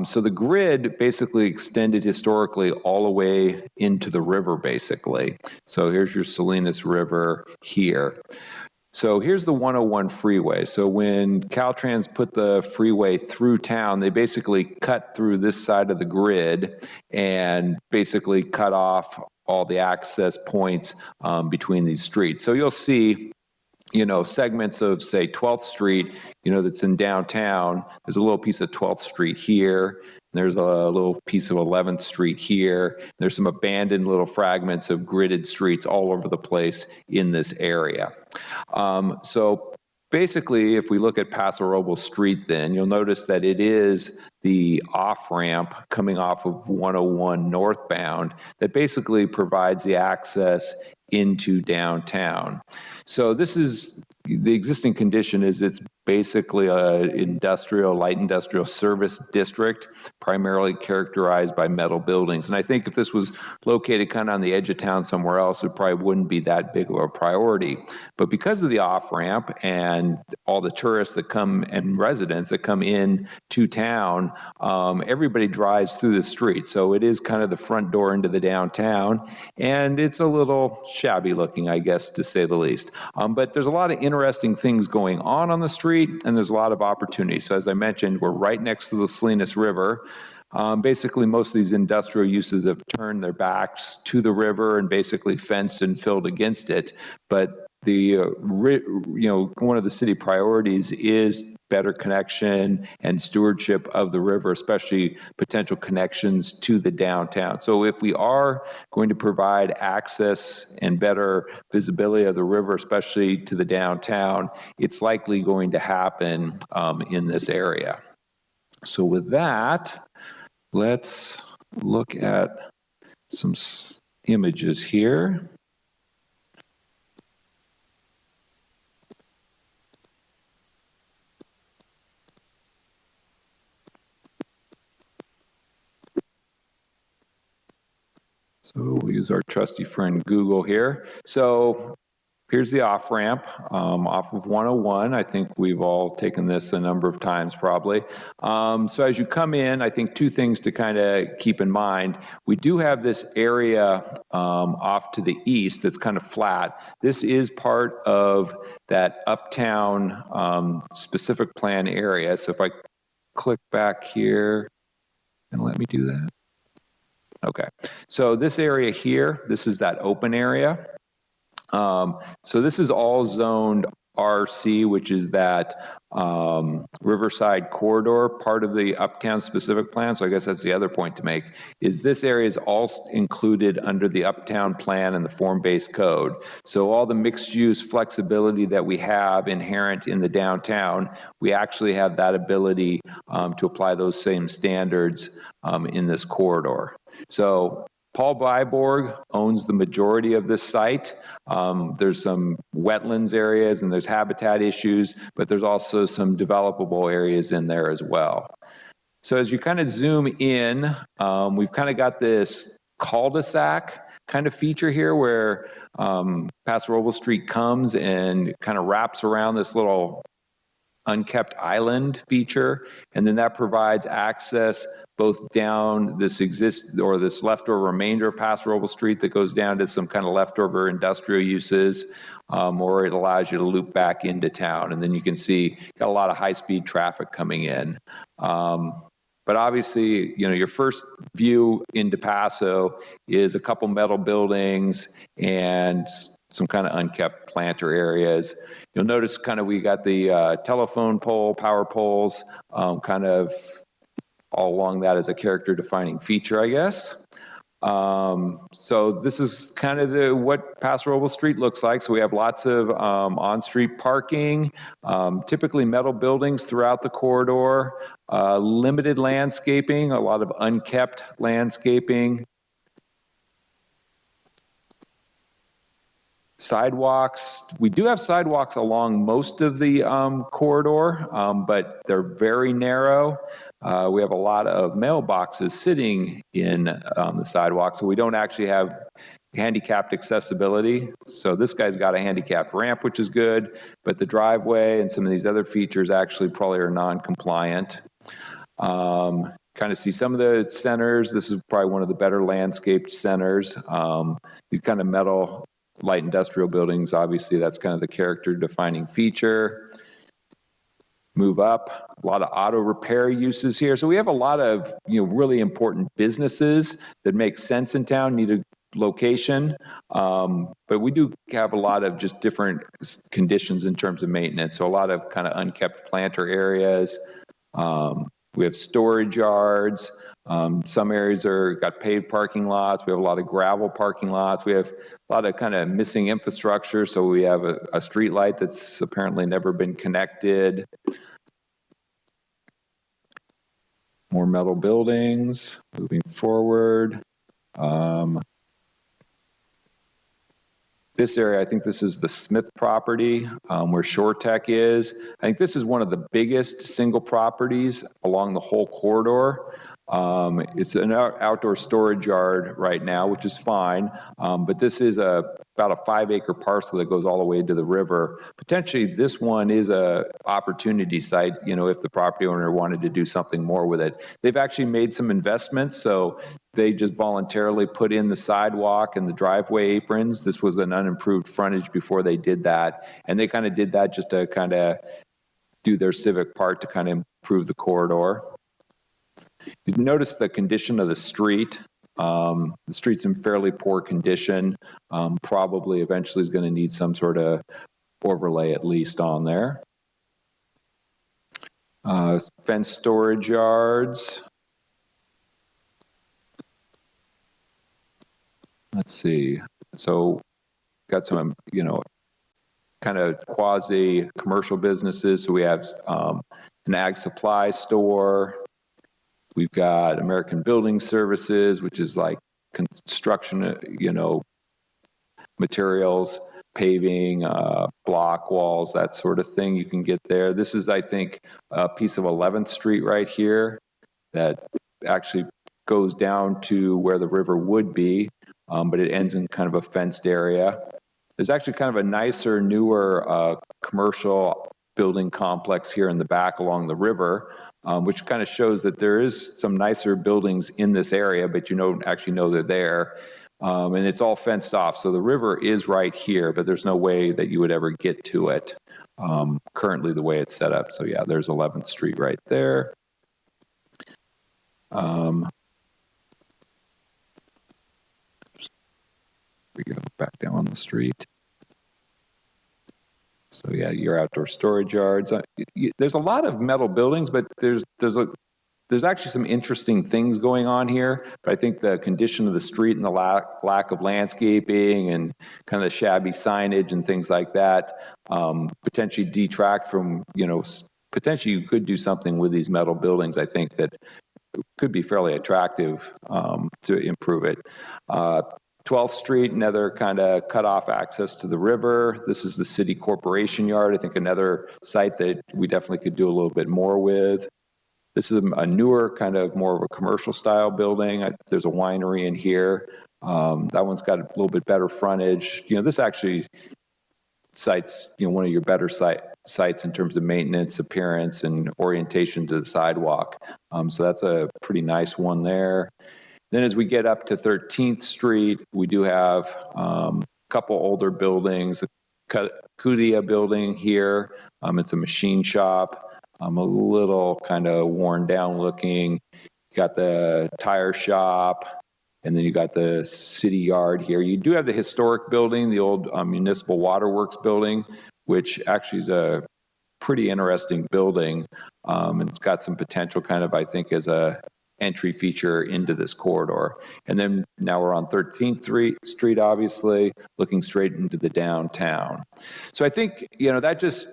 So the grid basically extended historically all the way into the river, basically. So here's your Salinas River here. So here's the 101 freeway. So when Caltrans put the freeway through town, they basically cut through this side of the grid and basically cut off all the access points between these streets. So you'll see, you know, segments of, say, 12th Street, you know, that's in downtown. There's a little piece of 12th Street here. There's a little piece of 11th Street here. There's some abandoned little fragments of gridded streets all over the place in this area. So basically, if we look at Paso Robles Street, then you'll notice that it is the off-ramp coming off of 101 northbound that basically provides the access into downtown. So this is, the existing condition is it's basically a light industrial service district, primarily characterized by metal buildings. And I think if this was located kind of on the edge of town somewhere else, it probably wouldn't be that big of a priority. But because of the off-ramp and all the tourists that come and residents that come in to town, everybody drives through the street. So it is kind of the front door into the downtown, and it's a little shabby looking, I guess, to say the least. But there's a lot of interesting things going on the street, and there's a lot of opportunities. So as I mentioned, we're right next to the Salinas River. Basically, most of these industrial uses have turned their backs to the river and basically fenced and filled against it. But the one of the city priorities is better connection and stewardship of the river, especially potential connections to the downtown. So if we are going to provide access and better visibility of the river, especially to the downtown, it's likely going to happen in this area. So with that, let's look at some images here. So we'll use our trusty friend Google here. So here's the off-ramp off of 101. I think we've all taken this a number of times probably. So as you come in, I think two things to kind of keep in mind. We do have this area off to the east that's kind of flat. This is part of that uptown specific plan area. So if I click back here and let me do that. Okay, so this area here, this is that open area. So this is all zoned RC, which is that Riverside corridor, part of the Uptown specific plan. So I guess that's the other point to make, is this area is also included under the Uptown plan and the form-based code. So all the mixed use flexibility that we have inherent in the downtown, we actually have that ability to apply those same standards in this corridor. So Paul Byborg owns the majority of this site. There's some wetlands areas and there's habitat issues, but there's also some developable areas in there as well. So as you kind of zoom in, we've kind of got this cul-de-sac kind of feature here where Paso Robles Street comes and kind of wraps around this little unkept island feature, and then that provides access both down this this leftover remainder of Paso Robles Street that goes down to some kind of leftover industrial uses, or it allows you to loop back into town. And then you can see got a lot of high-speed traffic coming in. But obviously, your first view into Paso is a couple metal buildings and some kind of unkept planter areas. You'll notice we got the telephone pole, power poles, kind of all along that as a character defining feature, I guess. So this is kind of what Paso Robles Street looks like. So we have lots of on-street parking, typically metal buildings throughout the corridor, limited landscaping, a lot of unkept landscaping. Sidewalks, we do have sidewalks along most of the corridor, but they're very narrow. We have a lot of mailboxes sitting in the sidewalk, so we don't actually have handicapped accessibility. So this guy's got a handicapped ramp, which is good, but the driveway and some of these other features actually probably are non-compliant. Kind of see some of the centers. This is probably one of the better landscaped centers. These kind of metal light industrial buildings, obviously that's kind of the character defining feature. Move up, a lot of auto repair uses here. So we have a lot of really important businesses that make sense in town, need a location, but we do have a lot of just different conditions in terms of maintenance. So a lot of kind of unkept planter areas. We have storage yards. Some areas got paved parking lots. We have a lot of gravel parking lots. We have a lot of kind of missing infrastructure. So we have a street light that's apparently never been connected. More metal buildings. Moving forward. This area, I think this is the Smith property where ShoreTech is. I think this is one of the biggest single properties along the whole corridor. It's an outdoor storage yard right now, which is fine, but this is about a 5-acre parcel that goes all the way to the river. Potentially, this one is a opportunity site, if the property owner wanted to do something more with it. They've actually made some investments, so they just voluntarily put in the sidewalk and the driveway aprons. This was an unimproved frontage before they did that, and they kind of did that just to kind of do their civic part to kind of improve the corridor. You notice the condition of the street. The street's in fairly poor condition. Probably eventually is going to need some sort of overlay at least on there. Fenced storage yards. Let's see. So got some, kind of quasi commercial businesses. So we have an ag supply store. We've got American Building Services, which is like construction, materials, paving, block walls, that sort of thing you can get there. This is, I think, a piece of 11th Street right here that actually goes down to where the river would be, but it ends in kind of a fenced area. There's actually kind of a nicer, newer commercial building complex here in the back along the river, which kind of shows that there is some nicer buildings in this area, but you don't actually know they're there. And it's all fenced off. So the river is right here, but there's no way that you would ever get to it currently the way it's set up. So yeah, there's 11th Street right there. We go back down the street. So yeah, your outdoor storage yards. There's a lot of metal buildings, but there's actually some interesting things going on here. But I think the condition of the street and the lack of landscaping and kind of the shabby signage and things like that potentially detract from, potentially you could do something with these metal buildings. I think that could be fairly attractive to improve it. 12th Street, another kind of cut-off access to the river. This is the city corporation yard. I think another site that we definitely could do a little bit more with. This is a newer, kind of more of a commercial style building. There's a winery in here. That one's got a little bit better frontage. This actually sites, one of your better sites in terms of maintenance, appearance, and orientation to the sidewalk. So that's a pretty nice one there. Then as we get up to 13th Street, we do have a couple older buildings, a Kudia building here. It's a machine shop, a little kind of worn down looking. You got the tire shop, and then you got the city yard here. You do have the historic building, the old municipal waterworks building, which actually is a pretty interesting building. It's got some potential kind of, I think, as a entry feature into this corridor. And then now we're on 13th Street, obviously, looking straight into the downtown. So I think, that just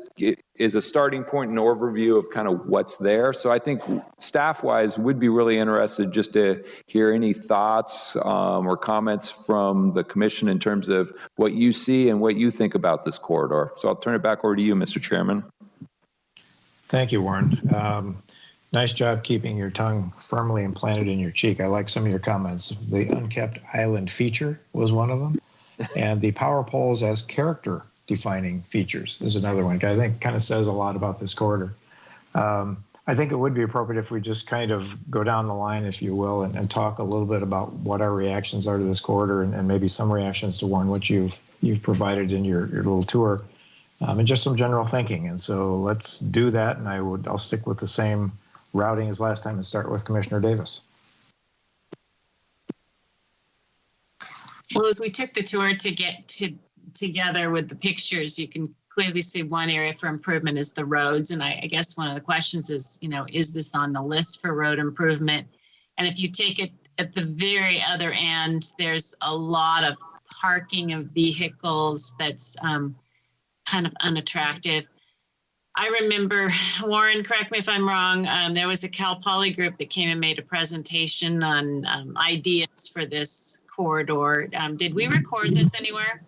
is a starting point and overview of kind of what's there. So I think staff-wise, would be really interested just to hear any thoughts or comments from the commission in terms of what you see and what you think about this corridor. So I'll turn it back over to you, Mr. Chairman. Thank you, Warren. Nice job keeping your tongue firmly implanted in your cheek. I like some of your comments. The unkept island feature was one of them. And the power poles as character defining features is another one. I think kind of says a lot about this corridor. I think it would be appropriate if we just kind of go down the line, if you will, and talk a little bit about what our reactions are to this corridor and maybe some reactions to Warren, what you've provided in your little tour, and just some general thinking. And so let's do that. And I'll stick with the same routing as last time and start with Commissioner Davis. Well, as we took the tour to get together with the pictures, you can clearly see one area for improvement is the roads. And I guess one of the questions is, is this on the list for road improvement? And if you take it at the very other end, there's a lot of parking of vehicles that's kind of unattractive. I remember, Warren, correct me if I'm wrong, there was a Cal Poly group that came and made a presentation on ideas for this corridor. Did we record this anywhere,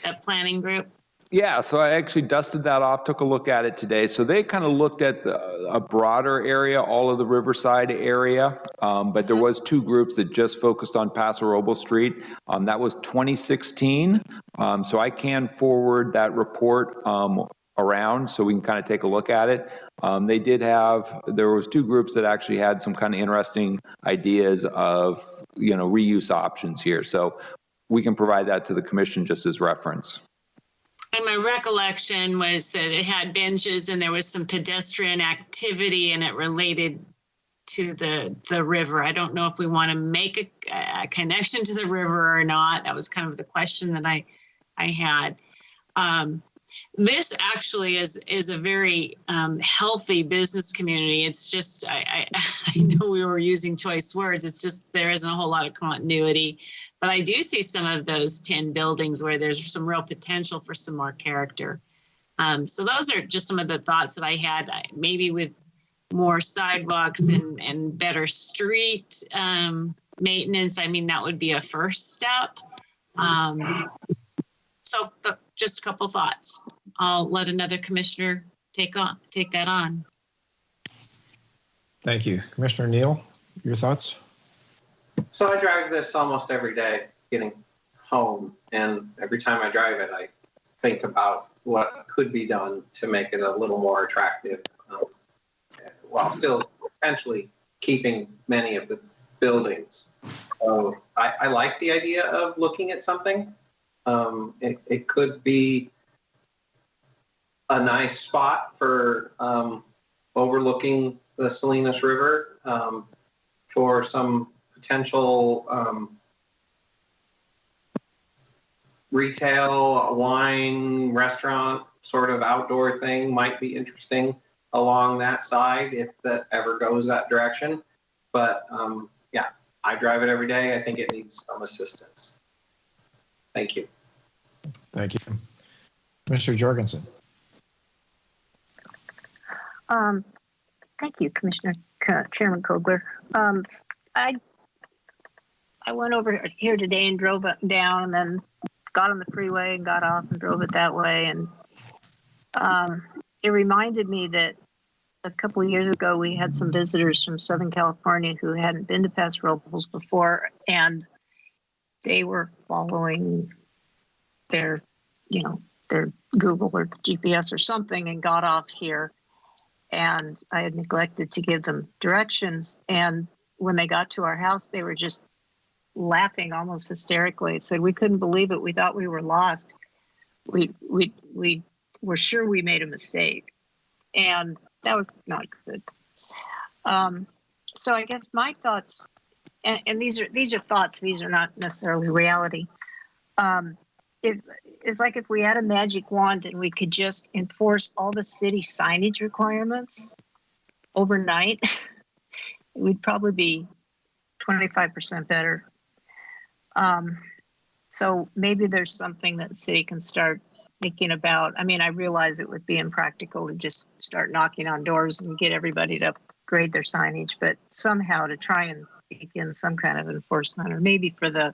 that planning group? Yeah, so I actually dusted that off, took a look at it today. So they kind of looked at a broader area, all of the Riverside area, but there was two groups that just focused on Paso Robles Street. That was 2016. So I can forward that report around so we can kind of take a look at it. There was two groups that actually had some kind of interesting ideas of, reuse options here. So we can provide that to the commission just as reference. And my recollection was that it had benches and there was some pedestrian activity and it related to the river. I don't know if we want to make a connection to the river or not. That was kind of the question that I had. This actually is a very healthy business community. It's just, I know we were using choice words. It's just there isn't a whole lot of continuity. But I do see some of those 10 buildings where there's some real potential for some more character. So those are just some of the thoughts that I had, maybe with more sidewalks and better street maintenance. I mean, that would be a first step. So just a couple thoughts. I'll let another commissioner take that on. Thank you. Commissioner Neal, your thoughts? So I drive this almost every day getting home, and every time I drive it, I think about what could be done to make it a little more attractive, while still potentially keeping many of the buildings. So I like the idea of looking at something. It could be a nice spot for overlooking the Salinas River for some potential retail, wine, restaurant sort of outdoor thing might be interesting along that side if that ever goes that direction. But yeah, I drive it every day. I think it needs some assistance. Thank you. Thank you. Mr. Jorgensen. Thank you, Chairman Kogler. I went over here today and drove it down and then got on the freeway and got off and drove it that way. And it reminded me that a couple of years ago, we had some visitors from Southern California who hadn't been to Paso Robles before, and they were following their, their Google or GPS or something and got off here. And I had neglected to give them directions. And when they got to our house, they were just laughing almost hysterically. It said, "We couldn't believe it. We thought we were lost. We were sure we made a mistake." And that was not good. So I guess my thoughts, and these are thoughts, these are not necessarily reality. It's like if we had a magic wand and we could just enforce all the city signage requirements overnight, it would probably be 25% better. So maybe there's something that the city can start thinking about. I mean, I realize it would be impractical to just start knocking on doors and get everybody to upgrade their signage, but somehow to try and begin some kind of enforcement, or maybe for the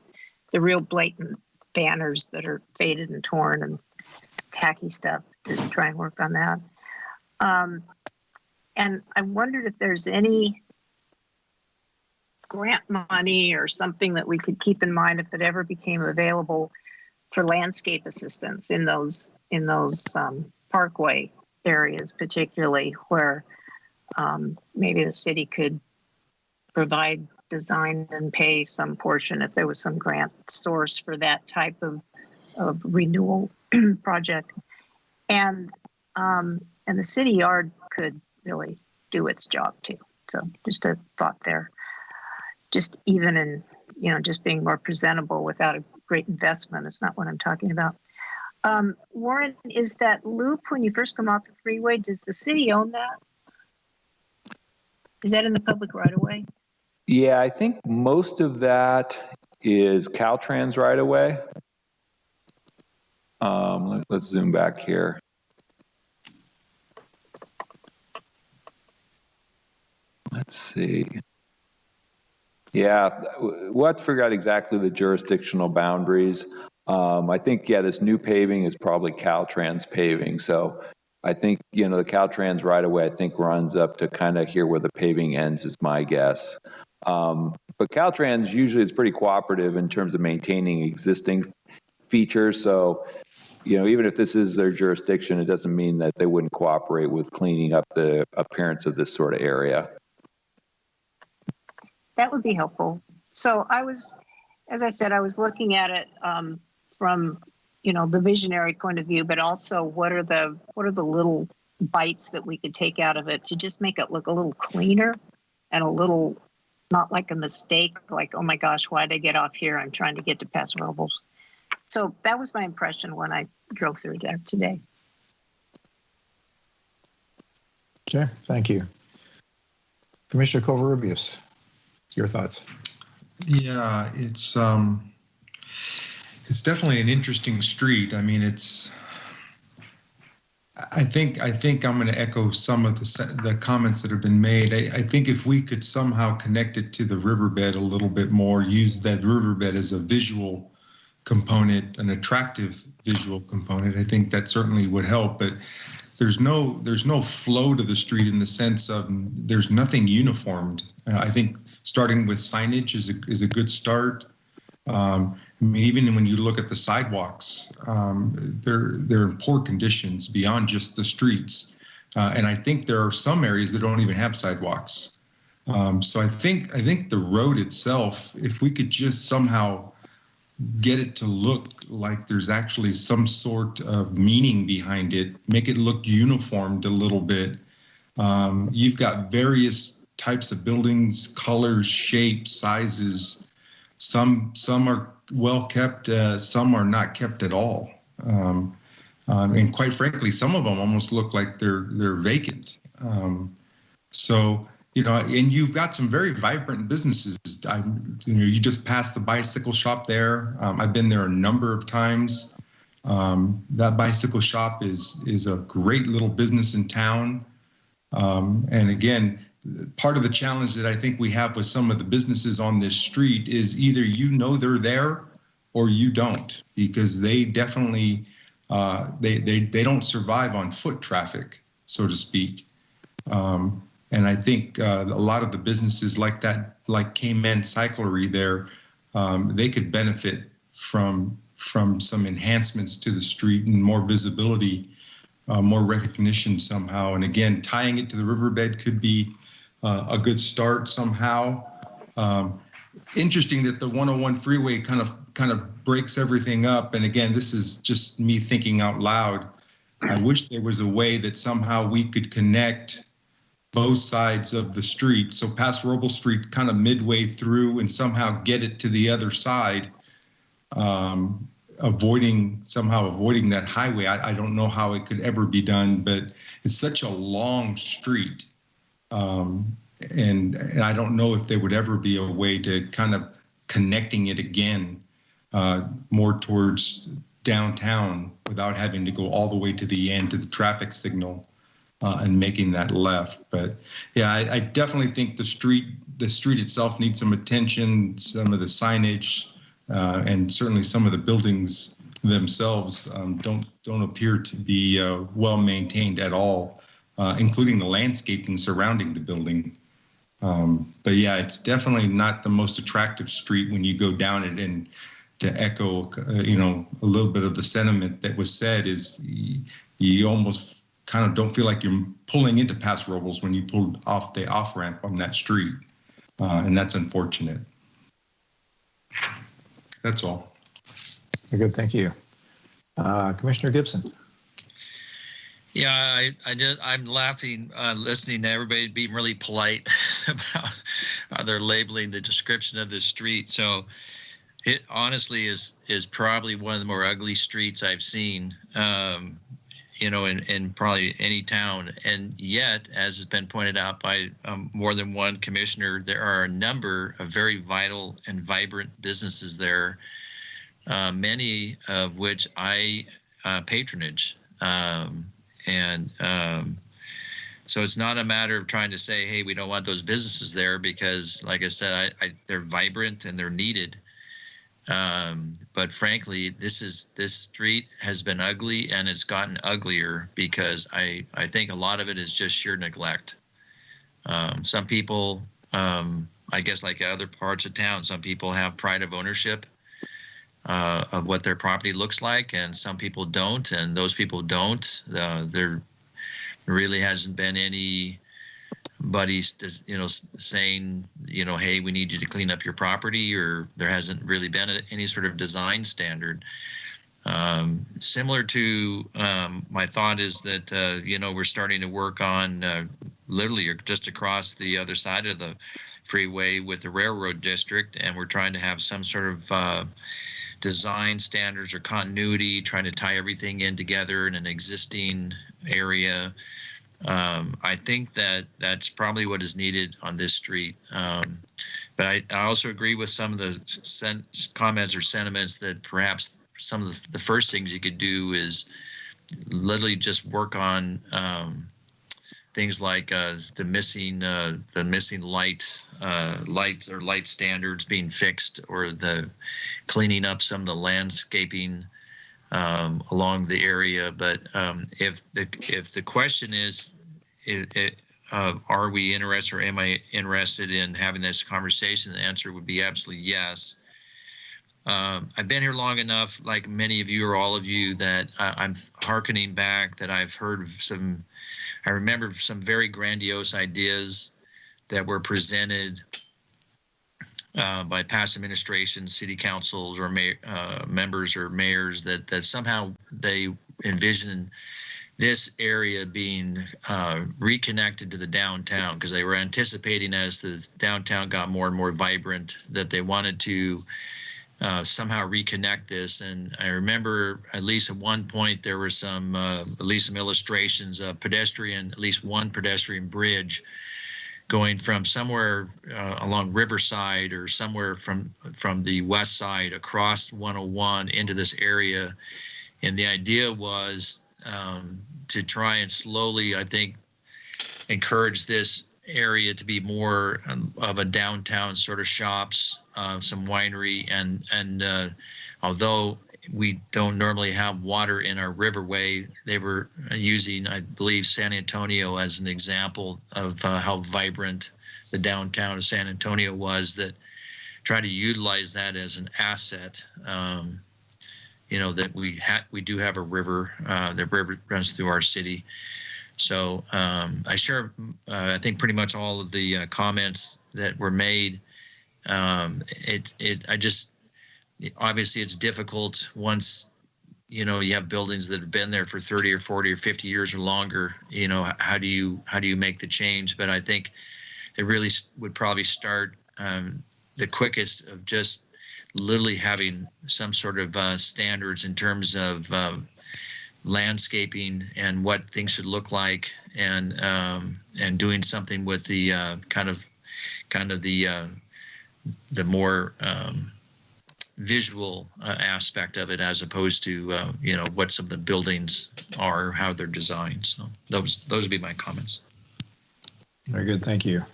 real blatant banners that are faded and torn and tacky stuff, to try and work on that. And I wondered if there's any grant money or something that we could keep in mind if it ever became available for landscape assistance in those parkway areas, particularly where maybe the city could provide design and pay some portion if there was some grant source for that type of renewal project. And the city yard could really do its job too. So just a thought there. Just even in, just being more presentable without a great investment is not what I'm talking about. Warren, is that loop when you first come off the freeway, does the city own that? Is that in the public right of way? Yeah, I think most of that is Caltrans right away. Let's zoom back here. Let's see. Yeah, we'll have to figure out exactly the jurisdictional boundaries. I think, this new paving is probably Caltrans paving. So I think, the Caltrans right away, I think runs up to kind of here where the paving ends is my guess. But Caltrans usually is pretty cooperative in terms of maintaining existing features. So, even if this is their jurisdiction, it doesn't mean that they wouldn't cooperate with cleaning up the appearance of this sort of area. That would be helpful. So as I said, I was looking at it from, the visionary point of view, but also what are the little bites that we could take out of it to just make it look a little cleaner and a little, not like a mistake, like, oh my gosh, why'd I get off here? I'm trying to get to Paso Robles. So that was my impression when I drove through there today. Okay, thank you. Commissioner Covarrubias, your thoughts? Yeah, it's definitely an interesting street. I mean, I think I'm going to echo some of the comments that have been made. I think if we could somehow connect it to the riverbed a little bit more, use that riverbed as a visual component, an attractive visual component, I think that certainly would help. But there's no flow to the street in the sense of there's nothing uniformed. I think starting with signage is a good start. I mean, even when you look at the sidewalks, they're in poor conditions beyond just the streets. And I think there are some areas that don't even have sidewalks. So I think the road itself, if we could just somehow get it to look like there's actually some sort of meaning behind it, make it look uniformed a little bit. You've got various types of buildings, colors, shapes, sizes. Some are well kept, some are not kept at all. And quite frankly, some of them almost look like they're vacant. So, and you've got some very vibrant businesses. You just passed the bicycle shop there. I've been there a number of times. That bicycle shop is a great little business in town. And again, part of the challenge that I think we have with some of the businesses on this street is either they're there or you don't, because they definitely they don't survive on foot traffic, so to speak. And I think a lot of the businesses like that, like K-Men Cyclery there, they could benefit from from some enhancements to the street and more visibility, more recognition somehow. And again, tying it to the riverbed could be a good start somehow. Interesting that the 101 freeway kind of breaks everything up. And again, this is just me thinking out loud. I wish there was a way that somehow we could connect both sides of the street. So Paso Robles Street kind of midway through and somehow get it to the other side, avoiding that highway. I don't know how it could ever be done, but it's such a long street. And I don't know if there would ever be a way to kind of connecting it again more towards downtown without having to go all the way to the end to the traffic signal and making that left. But yeah, I definitely think the street itself needs some attention, some of the signage, and certainly some of the buildings themselves don't appear to be well maintained at all, including the landscaping surrounding the building. But yeah, it's definitely not the most attractive street when you go down it. And to echo, a little bit of the sentiment that was said is you almost kind of don't feel like you're pulling into Paso Robles when you pulled off the off-ramp on that street. And that's unfortunate. That's all. Very good, thank you. Commissioner Gibson. Yeah, I'm laughing, listening to everybody being really polite about how they're labeling the description of this street. So it honestly is probably one of the more ugly streets I've seen, in probably any town. And yet, as has been pointed out by more than one commissioner, there are a number of very vital and vibrant businesses there, many of which I patronage. So it's not a matter of trying to say, hey, we don't want those businesses there, because like I said, they're vibrant and they're needed. But frankly, this street has been ugly, and it's gotten uglier because I think a lot of it is just sheer neglect. Some people, I guess like other parts of town, some people have pride of ownership of what their property looks like, and some people don't, and those people don't. There really hasn't been anybody, saying, hey, we need you to clean up your property, or there hasn't really been any sort of design standard. Similar to my thought is that, we're starting to work on literally just across the other side of the freeway with the railroad district, and we're trying to have some sort of design standards or continuity, trying to tie everything in together in an existing area. I think that's probably what is needed on this street. But I also agree with some of the comments or sentiments that perhaps some of the first things you could do is literally just work on things like the missing lights or light standards being fixed, or the cleaning up some of the landscaping along the area. But if the question is, are we interested, or am I interested in having this conversation, the answer would be absolutely yes. I've been here long enough, like many of you or all of you, that I'm hearkening back that I've heard I remember some very grandiose ideas that were presented by past administrations, city councils, or members or mayors, that somehow they envisioned this area being reconnected to the downtown, because they were anticipating, as the downtown got more and more vibrant, that they wanted to somehow reconnect this. And I remember, at least at one point, there were some illustrations of at least one pedestrian bridge going from somewhere along Riverside, or somewhere from the west side across 101 into this area. And the idea was to try and slowly, I think, encourage this area to be more of a downtown sort of shops, some winery, and although we don't normally have water in our riverway, they were using, I believe, San Antonio as an example of how vibrant the downtown of San Antonio was, that try to utilize that as an asset. that we do have a river. The river runs through our city. So I share, I think, pretty much all of the comments that were made. Obviously it's difficult once, you have buildings that have been there for 30 or 40 or 50 years or longer. How do you make the change? But I think it really would probably start the quickest of just literally having some sort of standards in terms of landscaping and what things should look like, and doing something with the kind of the more visual aspect of it, as opposed to what some of the buildings are, how they're designed. So those would be my comments. Very good, thank you.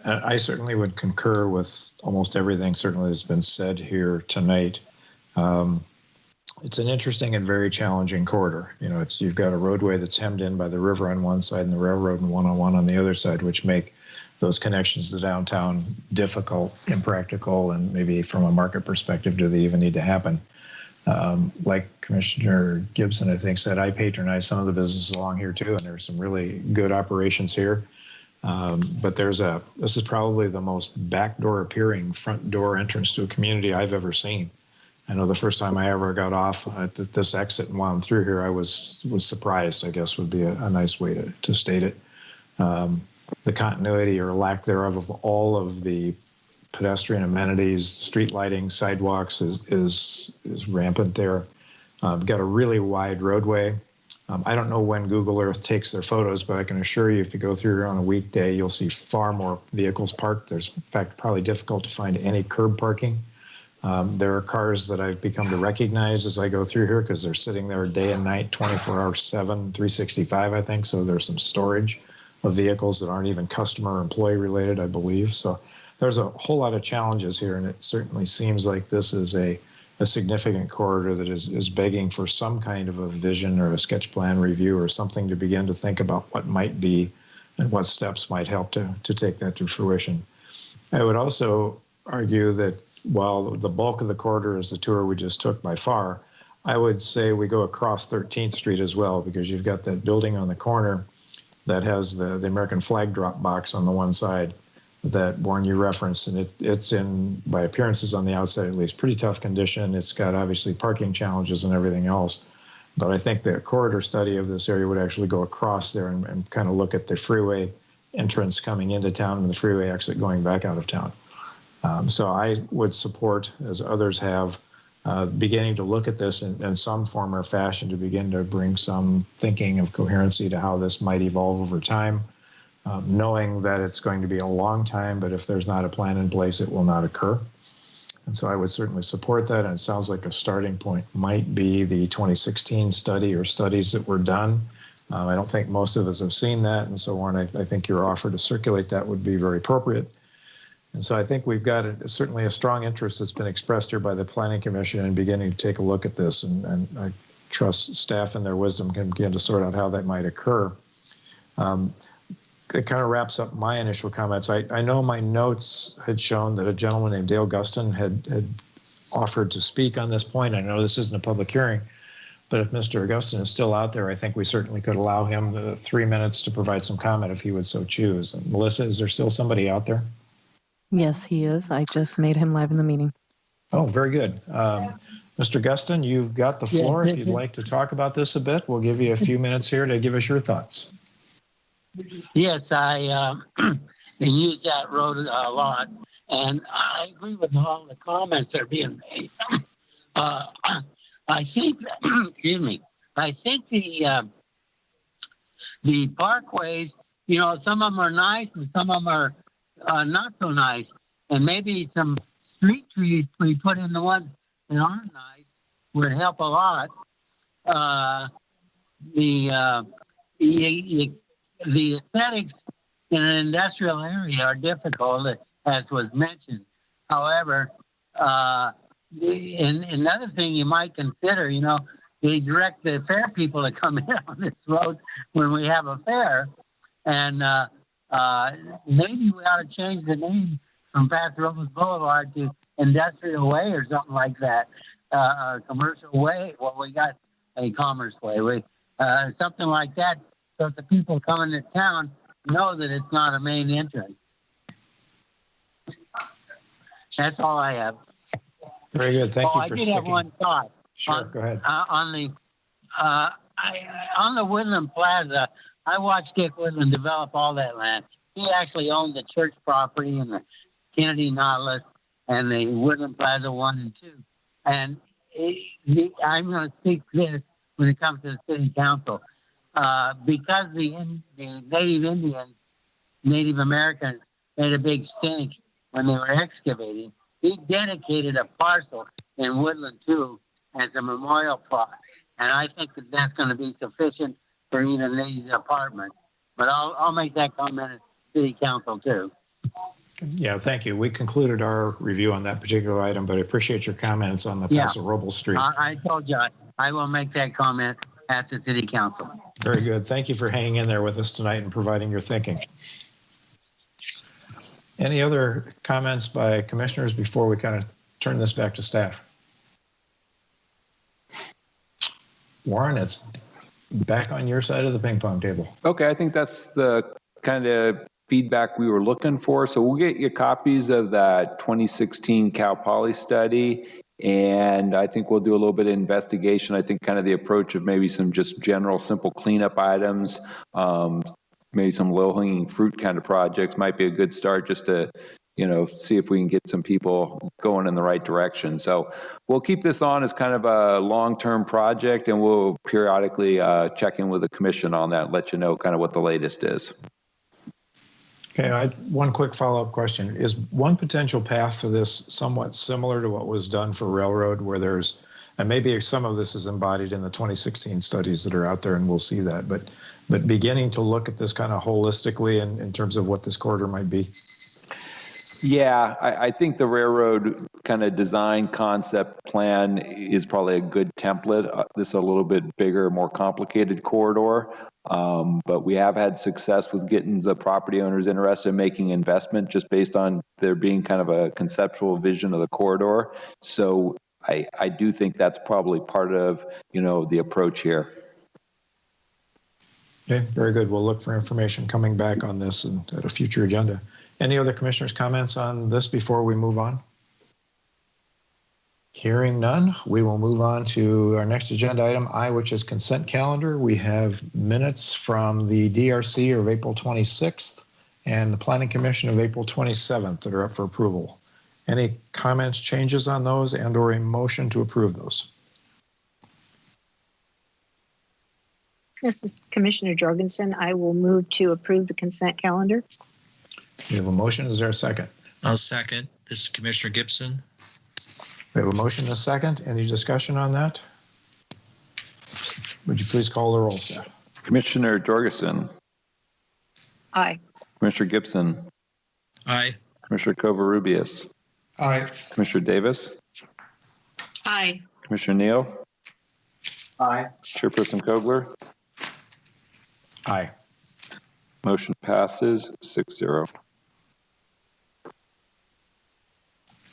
I certainly would concur with almost everything certainly that's been said here tonight. It's an interesting and very challenging corridor. You've got a roadway that's hemmed in by the river on one side and the railroad and one-on-one on the other side, which make those connections to downtown difficult, impractical, and maybe from a market perspective, do they even need to happen? Like Commissioner Gibson, I think, said, I patronize some of the businesses along here too, and there's some really good operations here. But this is probably the most backdoor appearing front door entrance to a community I've ever seen. I know the first time I ever got off at this exit and wound through here, I was surprised, I guess would be a nice way to state it. The continuity or lack thereof of all of the pedestrian amenities, street lighting, sidewalks is rampant there. Got a really wide roadway. I don't know when Google Earth takes their photos, but I can assure you if you go through here on a weekday, you'll see far more vehicles parked. There's, in fact, probably difficult to find any curb parking. There are cars that I've become to recognize as I go through here because they're sitting there day and night, 24 hours, 7, 365, I think. So there's some storage of vehicles that aren't even customer or employee related, I believe. So there's a whole lot of challenges here, and it certainly seems like this is a significant corridor that is begging for some kind of a vision or a sketch plan review or something to begin to think about what might be and what steps might help to take that to fruition. I would also argue that while the bulk of the corridor is the tour we just took by far, I would say we go across 13th Street as well, because you've got that building on the corner that has the American flag drop box on the one side that Warren you referenced, and it's in, by appearances on the outside at least, pretty tough condition. It's got obviously parking challenges and everything else, but I think the corridor study of this area would actually go across there and kind of look at the freeway entrance coming into town and the freeway exit going back out of town. So I would support, as others have, beginning to look at this in some form or fashion to begin to bring some thinking of coherency to how this might evolve over time, knowing that it's going to be a long time, but if there's not a plan in place, it will not occur. And so I would certainly support that. And it sounds like a starting point might be the 2016 study or studies that were done. I don't think most of us have seen that. And so, Warren, I think your offer to circulate that would be very appropriate. And so I think we've got certainly a strong interest that's been expressed here by the Planning Commission in beginning to take a look at this. And I trust staff and their wisdom can begin to sort out how that might occur. It kind of wraps up my initial comments. I know my notes had shown that a gentleman named Dale Guston had offered to speak on this point. I know this isn't a public hearing, but if Mr. Guston is still out there, I think we certainly could allow him the 3 minutes to provide some comment if he would so choose. And Melissa, is there still somebody out there? Yes, he is. I just made him live in the meeting. Oh, very good. Mr. Guston, you've got the floor. If you'd like to talk about this a bit, we'll give you a few minutes here to give us your thoughts. Yes, I use that road a lot, and I agree with all the comments that are being made. I think, excuse me, I think the parkways, some of them are nice and some of them are not so nice, and maybe some street trees we put in the ones that aren't nice would help a lot. The aesthetics in an industrial area are difficult, as was mentioned. However, another thing you might consider, they direct the fair people to come in on this road when we have a fair, and maybe we ought to change the name from Paso Robles Boulevard to Industrial Way or something like that. a commercial way. Well, we got a commerce way. Something like that, so that the people coming to town know that it's not a main entrance. That's all I have. Very good. Thank you for sticking. I did have one thought. Sure, go ahead. On the Woodland Plaza, I watched Dick Woodland develop all that land. He actually owned the church property and the Kennedy Nautilus and the Woodland Plaza 1 and 2. And I'm going to speak this when it comes to the city council. Because the Native Indians, Native Americans made a big stink when they were excavating, he dedicated a parcel in Woodland 2 as a memorial plot. And I think that that's going to be sufficient for even these apartments. But I'll make that comment at city council too. Yeah, thank you. We concluded our review on that particular item, but I appreciate your comments on the Paso Robles Street. I told you I will make that comment at the city council. Very good. Thank you for hanging in there with us tonight and providing your thinking. Any other comments by commissioners before we kind of turn this back to staff? Warren, it's back on your side of the ping pong table. Okay, I think that's the kind of feedback we were looking for. So we'll get you copies of that 2016 Cal Poly study, and I think we'll do a little bit of investigation. I think kind of the approach of maybe some just general simple cleanup items, maybe some low-hanging fruit kind of projects might be a good start just to, see if we can get some people going in the right direction. So we'll keep this on as kind of a long-term project, and we'll periodically check in with the commission on that, let you know kind of what the latest is. Okay, one quick follow-up question. Is one potential path for this somewhat similar to what was done for Railroad, where there's, and maybe some of this is embodied in the 2016 studies that are out there, and we'll see that, but beginning to look at this kind of holistically in terms of what this corridor might be? Yeah, I think the railroad kind of design concept plan is probably a good template. This is a little bit bigger, more complicated corridor, but we have had success with getting the property owners interested in making investment just based on there being kind of a conceptual vision of the corridor. So I do think that's probably part of, the approach here. Okay, very good. We'll look for information coming back on this and at a future agenda. Any other commissioners' comments on this before we move on? Hearing none, we will move on to our next agenda item, which is consent calendar. We have minutes from the DRC of April 26th and the Planning Commission of April 27th that are up for approval. Any comments, changes on those, and or a motion to approve those? This is Commissioner Jorgensen. I will move to approve the consent calendar. We have a motion. Is there a second? I'll second. This is Commissioner Gibson. We have a motion and a second. Any discussion on that? Would you please call the roll, Seth? Commissioner Jorgensen. Aye. Commissioner Gibson. Aye. Commissioner Covarrubias. Aye. Commissioner Davis. Aye. Commissioner Neal. Aye. Chairperson Kogler. Aye. Motion passes 6-0.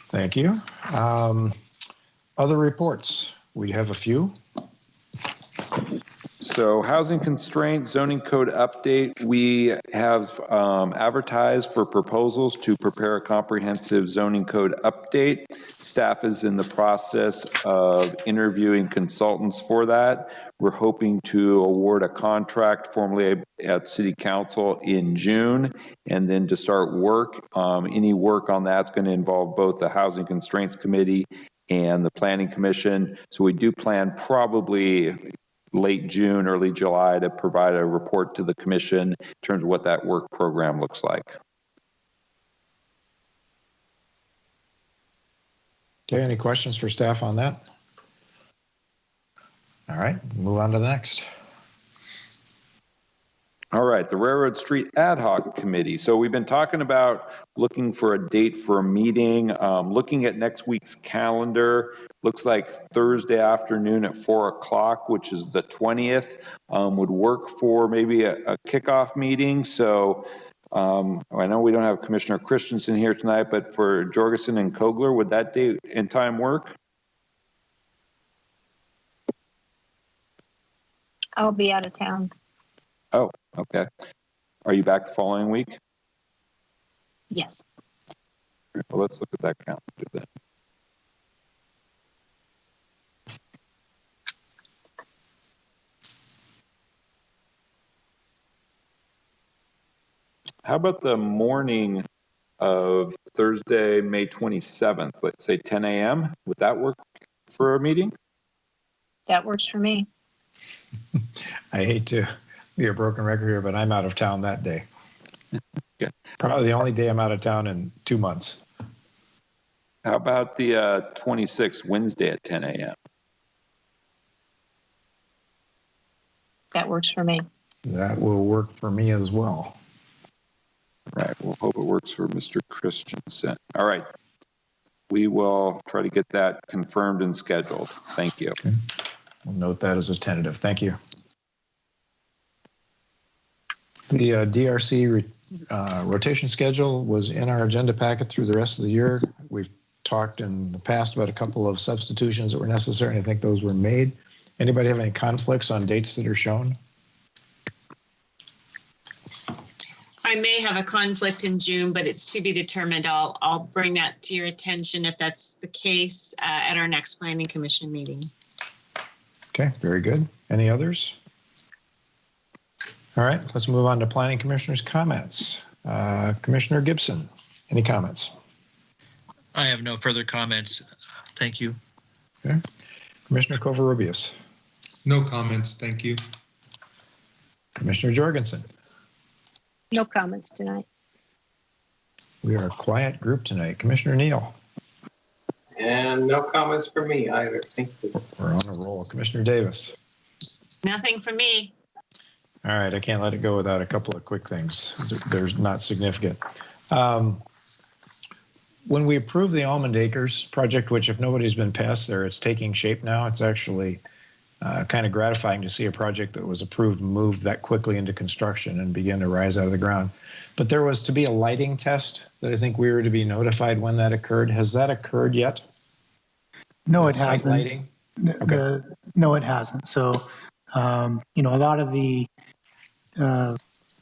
Thank you. Other reports. We have a few. So housing constraint zoning code update. We have advertised for proposals to prepare a comprehensive zoning code update. Staff is in the process of interviewing consultants for that. We're hoping to award a contract formally at City Council in June, and then to start work. Any work on that's going to involve both the Housing Constraints Committee and the Planning Commission. So we do plan probably late June, early July to provide a report to the Commission in terms of what that work program looks like. Okay, any questions for staff on that? All right, move on to the next. All right, the Railroad Street Ad Hoc Committee. So we've been talking about looking for a date for a meeting, looking at next week's calendar. Looks like Thursday afternoon at 4 o'clock, which is the 20th, would work for maybe a kickoff meeting. So I know we don't have Commissioner Christensen here tonight, but for Jorgensen and Kogler, would that date and time work? I'll be out of town. Oh, okay. Are you back the following week? Yes. Well, let's look at that calendar then. How about the morning of Thursday, May 27th, let's say 10 a.m.? Would that work for a meeting? That works for me. I hate to be a broken record here, but I'm out of town that day. Okay. Probably the only day I'm out of town in 2 months. How about the 26th, Wednesday at 10 a.m.? That works for me. That will work for me as well. Right. We'll hope it works for Mr. Christensen. All right. We will try to get that confirmed and scheduled. Thank you. Okay. We'll note that as a tentative. Thank you. The DRC rotation schedule was in our agenda packet through the rest of the year. We've talked in the past about a couple of substitutions that were necessary, and I think those were made. Anybody have any conflicts on dates that are shown? I may have a conflict in June, but it's to be determined. I'll bring that to your attention if that's the case at our next Planning Commission meeting. Okay, very good. Any others? All right, let's move on to Planning Commissioner's comments. Commissioner Gibson, any comments? I have no further comments. Thank you. Okay. Commissioner Covarrubias. No comments, thank you. Commissioner Jorgensen. No comments tonight. We are a quiet group tonight. Commissioner Neal. And no comments for me either. Thank you. We're on a roll. Commissioner Davis. Nothing for me. All right, I can't let it go without a couple of quick things. They're not significant. When we approved the Almond Acres project, which if nobody's been past there, it's taking shape now. It's actually kind of gratifying to see a project that was approved moved that quickly into construction and begin to rise out of the ground. But there was to be a lighting test that I think we were to be notified when that occurred. Has that occurred yet? No, it hasn't. Lighting? Okay. No, it hasn't. So, a lot of the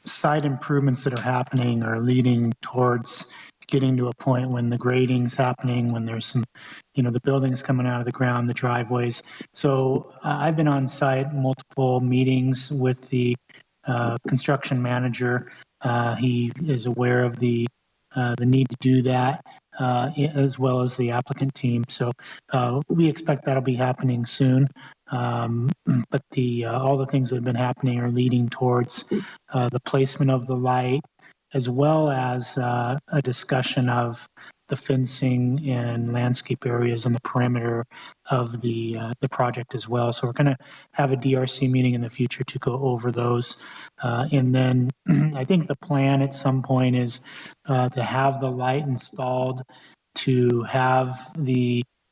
site improvements that are happening are leading towards getting to a point when the grading's happening, when there's some, the buildings coming out of the ground, the driveways. So I've been on site, multiple meetings with the construction manager. He is aware of the need to do that, as well as the applicant team. So we expect that'll be happening soon. But all the things that have been happening are leading towards the placement of the light, as well as a discussion of the fencing and landscape areas in the perimeter of the project as well. So we're going to have a DRC meeting in the future to go over those. And then I think the plan at some point is to have the light installed, to have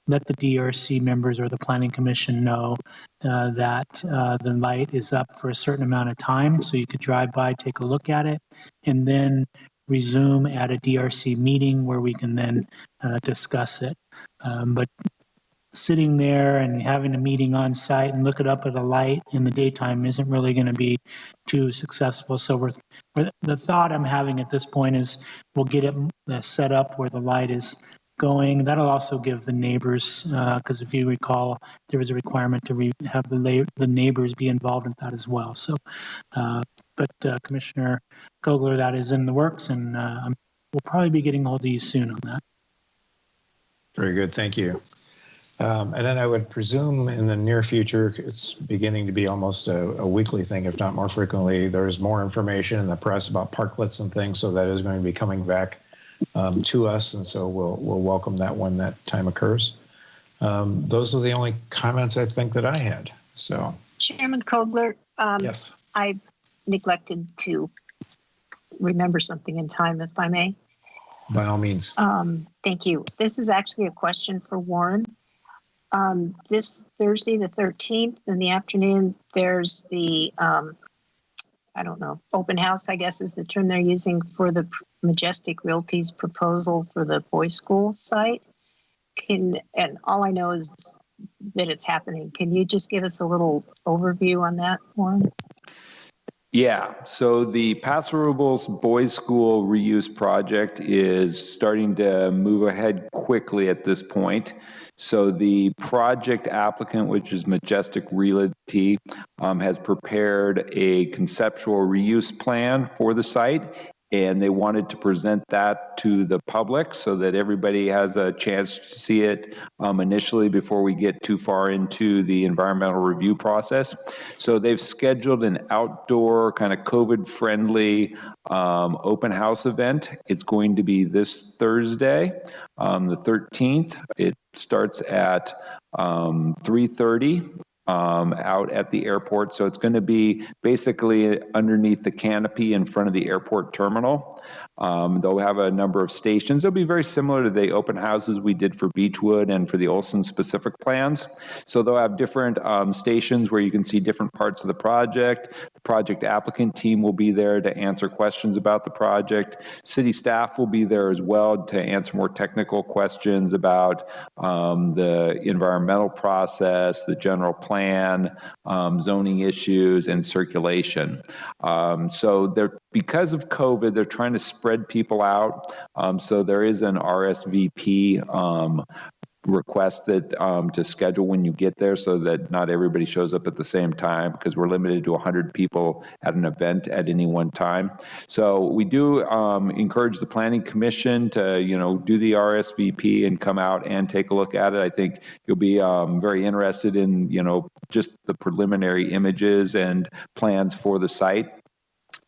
let the DRC members or the Planning Commission know that the light is up for a certain amount of time. So you could drive by, take a look at it, and then resume at a DRC meeting where we can then discuss it. But sitting there and having a meeting on site and look it up at a light in the daytime isn't really going to be too successful. So the thought I'm having at this point is we'll get it set up where the light is going. That'll also give the neighbors, because if you recall, there was a requirement to have the neighbors be involved in that as well. So, but Commissioner Kogler, that is in the works, and we'll probably be getting hold of you soon on that. Very good, thank you. And then I would presume in the near future, it's beginning to be almost a weekly thing, if not more frequently. There's more information in the press about parklets and things, so that is going to be coming back to us, and so we'll welcome that when that time occurs. Those are the only comments I think that I had. So, Chairman Kogler, yes, I neglected to remember something in time, if I may. By all means. Thank you. This is actually a question for Warren. This Thursday, the 13th, in the afternoon, there's the open house, I guess is the term they're using for the Majestic Realty's proposal for the boys' school site. And all I know is that it's happening. Can you just give us a little overview on that, Warren? Yeah, so the Paso Robles Boys School reuse project is starting to move ahead quickly at this point. So the project applicant, which is Majestic Realty, has prepared a conceptual reuse plan for the site, and they wanted to present that to the public so that everybody has a chance to see it initially before we get too far into the environmental review process. So they've scheduled an outdoor kind of COVID-friendly open house event. It's going to be this Thursday, the 13th. It starts at 3:30. Out at the airport. So it's going to be basically underneath the canopy in front of the airport terminal. They'll have a number of stations. They'll be very similar to the open houses we did for Beechwood and for the Olson specific plans. So they'll have different stations where you can see different parts of the project. The project applicant team will be there to answer questions about the project. City staff will be there as well to answer more technical questions about the environmental process, the general plan, zoning issues, and circulation. So because of COVID, they're trying to spread people out. So there is an RSVP request that to schedule when you get there so that not everybody shows up at the same time, because we're limited to 100 people at an event at any one time. So we do encourage the Planning Commission to, do the RSVP and come out and take a look at it. I think you'll be very interested in, just the preliminary images and plans for the site.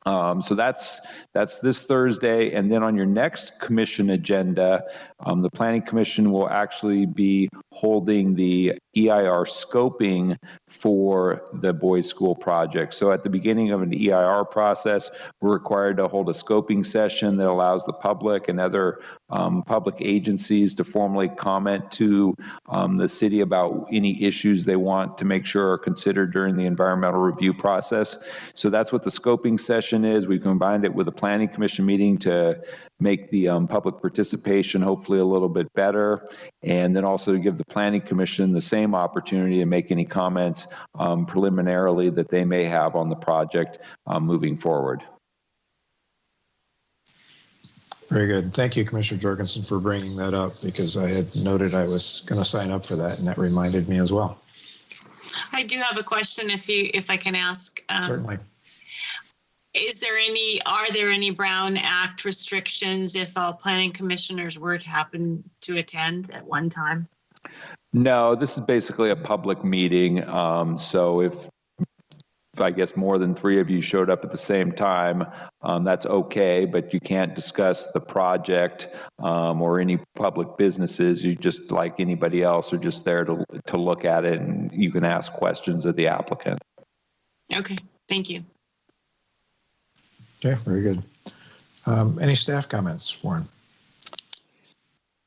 So that's this Thursday, and then on your next commission agenda, the Planning Commission will actually be holding the EIR scoping for the Boys School project. So at the beginning of an EIR process, we're required to hold a scoping session that allows the public and other public agencies to formally comment to the city about any issues they want to make sure are considered during the environmental review process. So that's what the scoping session is. We combined it with a Planning Commission meeting to make the public participation hopefully a little bit better, and then also to give the Planning Commission the same opportunity to make any comments preliminarily that they may have on the project moving forward. Very good. Thank you, Commissioner Jorgensen, for bringing that up, because I had noted I was going to sign up for that, and that reminded me as well. I do have a question if I can ask. Certainly. Are there any Brown Act restrictions if all planning commissioners were to happen to attend at one time? No, this is basically a public meeting. So if I guess more than 3 of you showed up at the same time, that's okay, but you can't discuss the project or any public businesses. You just, like anybody else, are just there to look at it, and you can ask questions of the applicant. Okay, thank you. Okay, very good. Any staff comments, Warren?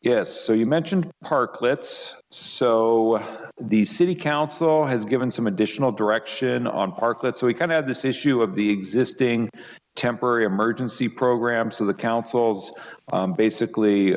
Yes, so you mentioned parklets. So the city council has given some additional direction on parklets. So we kind of have this issue of the existing temporary emergency program. So the council's basically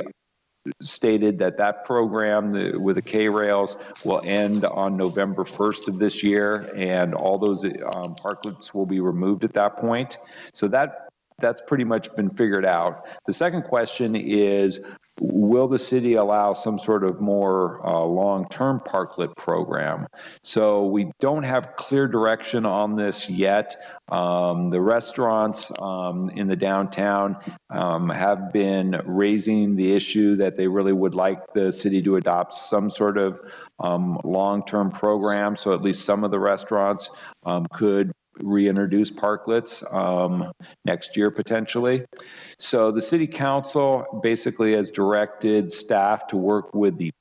stated that program with the K-rails will end on November 1st of this year, and all those parklets will be removed at that point. So that's pretty much been figured out. The second question is, will the city allow some sort of more long-term parklet program? So we don't have clear direction on this yet. The restaurants in the downtown have been raising the issue that they really would like the city to adopt some sort of long-term program. So at least some of the restaurants could reintroduce parklets next year potentially. So the city council basically has directed staff to work with the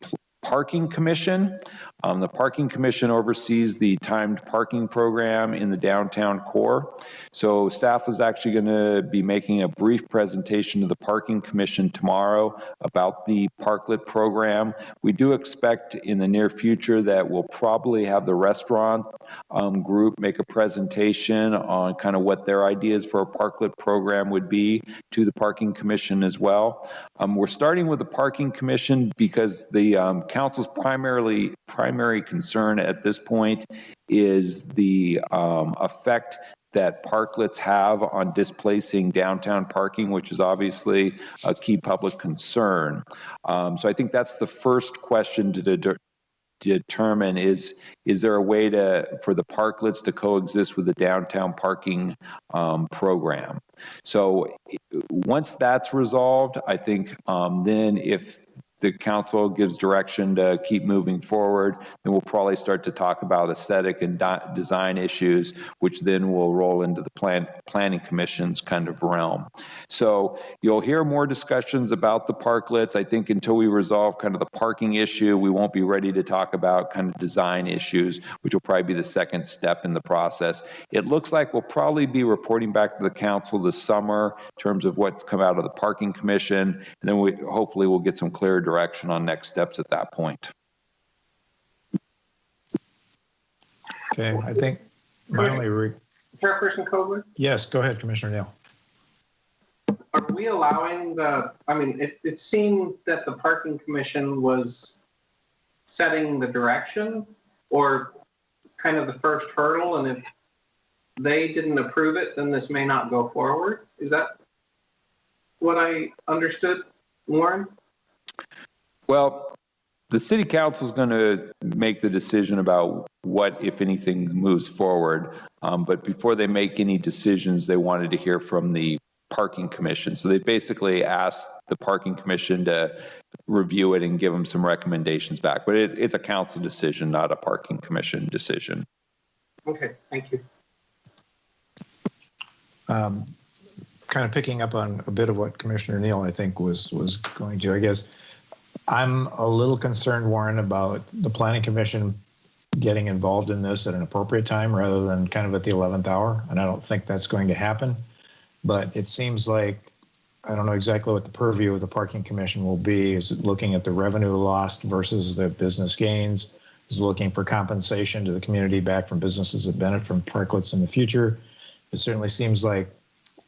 parking commission. The parking commission oversees the timed parking program in the downtown core. So staff was actually going to be making a brief presentation to the parking commission tomorrow about the parklet program. We do expect in the near future that we'll probably have the restaurant group make a presentation on kind of what their ideas for a parklet program would be to the parking commission as well. We're starting with the parking commission because the council's primary concern at this point is the effect that parklets have on displacing downtown parking, which is obviously a key public concern. So I think that's the first question to determine is there a way for the parklets to coexist with the downtown parking program? So once that's resolved, I think then if the council gives direction to keep moving forward, then we'll probably start to talk about aesthetic and design issues, which then will roll into the planning commission's kind of realm. So you'll hear more discussions about the parklets. I think until we resolve kind of the parking issue, we won't be ready to talk about kind of design issues, which will probably be the second step in the process. It looks like we'll probably be reporting back to the council this summer in terms of what's come out of the parking commission, and then hopefully we'll get some clear direction on next steps at that point. Okay, I think my only Chairperson Coburn? Yes, go ahead, Commissioner Neal. Are we allowing it seemed that the parking commission was setting the direction or kind of the first hurdle, and if they didn't approve it, then this may not go forward. Is that what I understood, Warren? Well, the city council is going to make the decision about what, if anything, moves forward. But before they make any decisions, they wanted to hear from the parking commission. So they basically asked the parking commission to review it and give them some recommendations back. But it's a council decision, not a parking commission decision. Okay, thank you. Kind of picking up on a bit of what Commissioner Neal, I think, was going to, I guess. I'm a little concerned, Warren, about the Planning Commission getting involved in this at an appropriate time rather than kind of at the 11th hour. And I don't think that's going to happen. But it seems like, I don't know exactly what the purview of the Parking Commission will be. Is it looking at the revenue lost versus the business gains? Is it looking for compensation to the community back from businesses that benefit from parklets in the future? It certainly seems like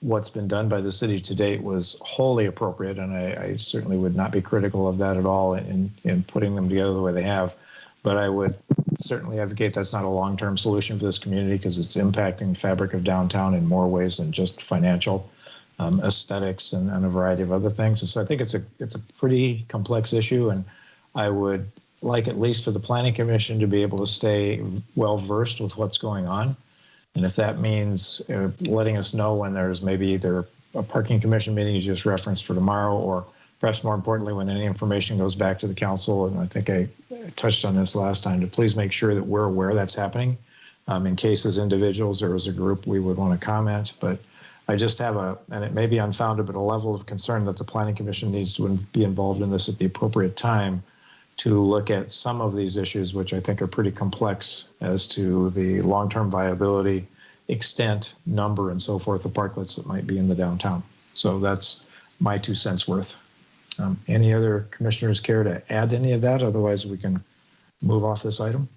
what's been done by the city to date was wholly appropriate, and I certainly would not be critical of that at all in putting them together the way they have. But I would certainly advocate that's not a long-term solution for this community because it's impacting the fabric of downtown in more ways than just financial, aesthetics, and a variety of other things. And so I think it's a pretty complex issue, and I would like at least for the Planning Commission to be able to stay well-versed with what's going on. And if that means letting us know when there's maybe either a parking commission meeting you just referenced for tomorrow, or perhaps more importantly, when any information goes back to the council, and I think I touched on this last time, to please make sure that we're aware that's happening. In case as individuals or as a group, we would want to comment. But I just have and it may be unfounded, but a level of concern that the Planning Commission needs to be involved in this at the appropriate time to look at some of these issues, which I think are pretty complex as to the long-term viability, extent, number, and so forth of parklets that might be in the downtown. So that's my 2 cents worth. Any other commissioners care to add any of that? Otherwise, we can move off this item.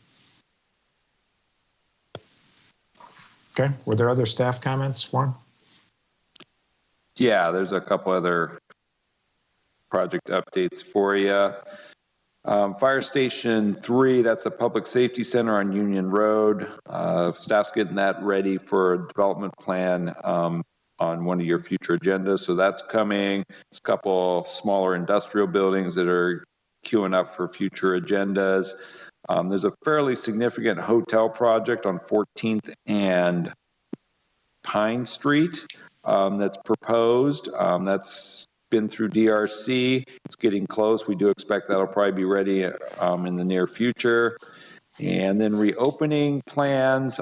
Okay, were there other staff comments, Warren? Yeah, there's a couple other project updates for you. Fire Station 3, that's a public safety center on Union Road. Staff's getting that ready for a development plan on one of your future agendas. So that's coming. There's a couple smaller industrial buildings that are queuing up for future agendas. There's a fairly significant hotel project on 14th and Pine Street that's proposed. That's been through DRC. It's getting close. We do expect that'll probably be ready in the near future. And then reopening plans.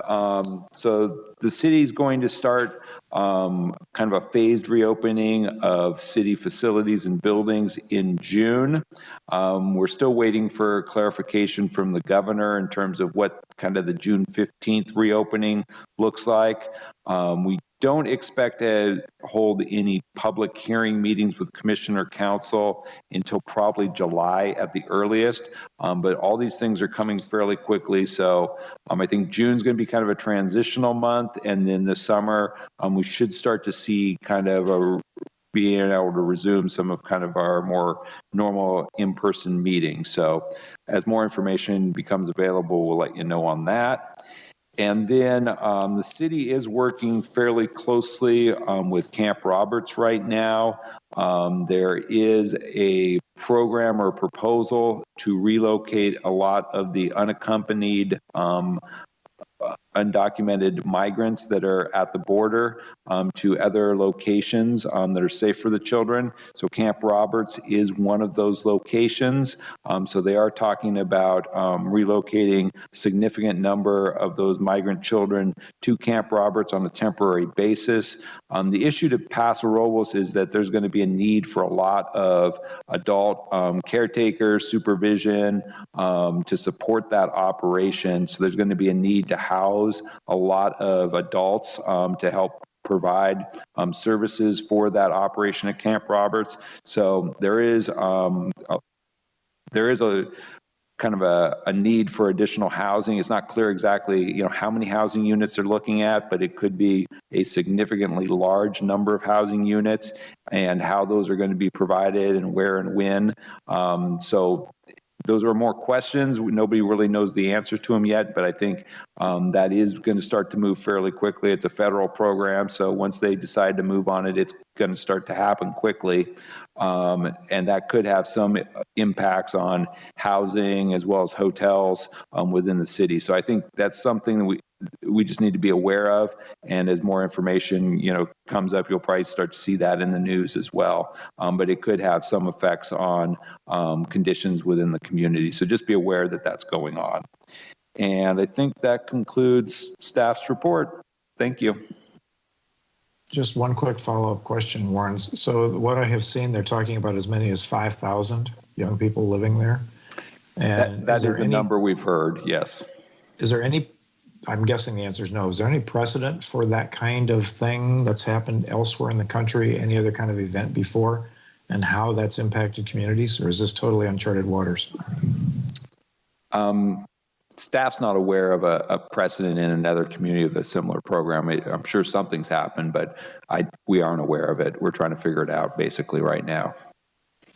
So the city's going to start kind of a phased reopening of city facilities and buildings in June. We're still waiting for clarification from the governor in terms of what kind of the June 15th reopening looks like. We don't expect to hold any public hearing meetings with commissioner council until probably July at the earliest. But all these things are coming fairly quickly. So I think June's going to be kind of a transitional month. And then this summer, we should start to see kind of a being able to resume some of kind of our more normal in-person meetings. So as more information becomes available, we'll let you know on that. And then the city is working fairly closely with Camp Roberts right now. There is a program or proposal to relocate a lot of the unaccompanied undocumented migrants that are at the border to other locations that are safe for the children. So Camp Roberts is one of those locations. So they are talking about relocating a significant number of those migrant children to Camp Roberts on a temporary basis. The issue to Paso Robles is that there's going to be a need for a lot of adult caretakers, supervision to support that operation. So there's going to be a need to house a lot of adults to help provide services for that operation at Camp Roberts. So there is a kind of a need for additional housing. It's not clear exactly, how many housing units they're looking at, but it could be a significantly large number of housing units, and how those are going to be provided and where and when. So those are more questions. Nobody really knows the answer to them yet, but I think that is going to start to move fairly quickly. It's a federal program, so once they decide to move on it, it's going to start to happen quickly. And that could have some impacts on housing as well as hotels within the city. So I think that's something that we just need to be aware of. And as more information, comes up, you'll probably start to see that in the news as well. But it could have some effects on conditions within the community. So just be aware that that's going on. And I think that concludes staff's report. Thank you. Just one quick follow-up question, Warren. So what I have seen, they're talking about as many as 5,000 young people living there. And that is the number we've heard, yes. Is there any, I'm guessing the answer is no, is there any precedent for that kind of thing that's happened elsewhere in the country, any other kind of event before, and how that's impacted communities, or is this totally uncharted waters? Staff's not aware of a precedent in another community of a similar program. I'm sure something's happened, but we aren't aware of it. We're trying to figure it out basically right now.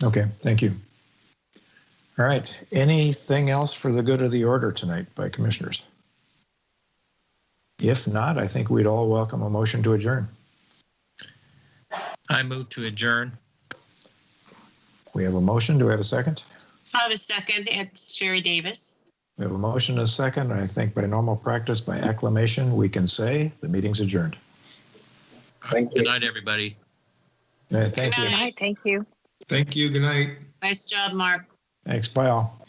Okay, thank you. All right, anything else for the good of the order tonight by commissioners? If not, I think we'd all welcome a motion to adjourn. I move to adjourn. We have a motion. Do we have a second? I have a second. It's Sherry Davis. We have a motion and a second. I think by normal practice, by acclamation, we can say the meeting's adjourned. Thank you. Good night, everybody. Thank you. Good night. Thank you. Thank you. Good night. Nice job, Mark. Thanks. Bye all.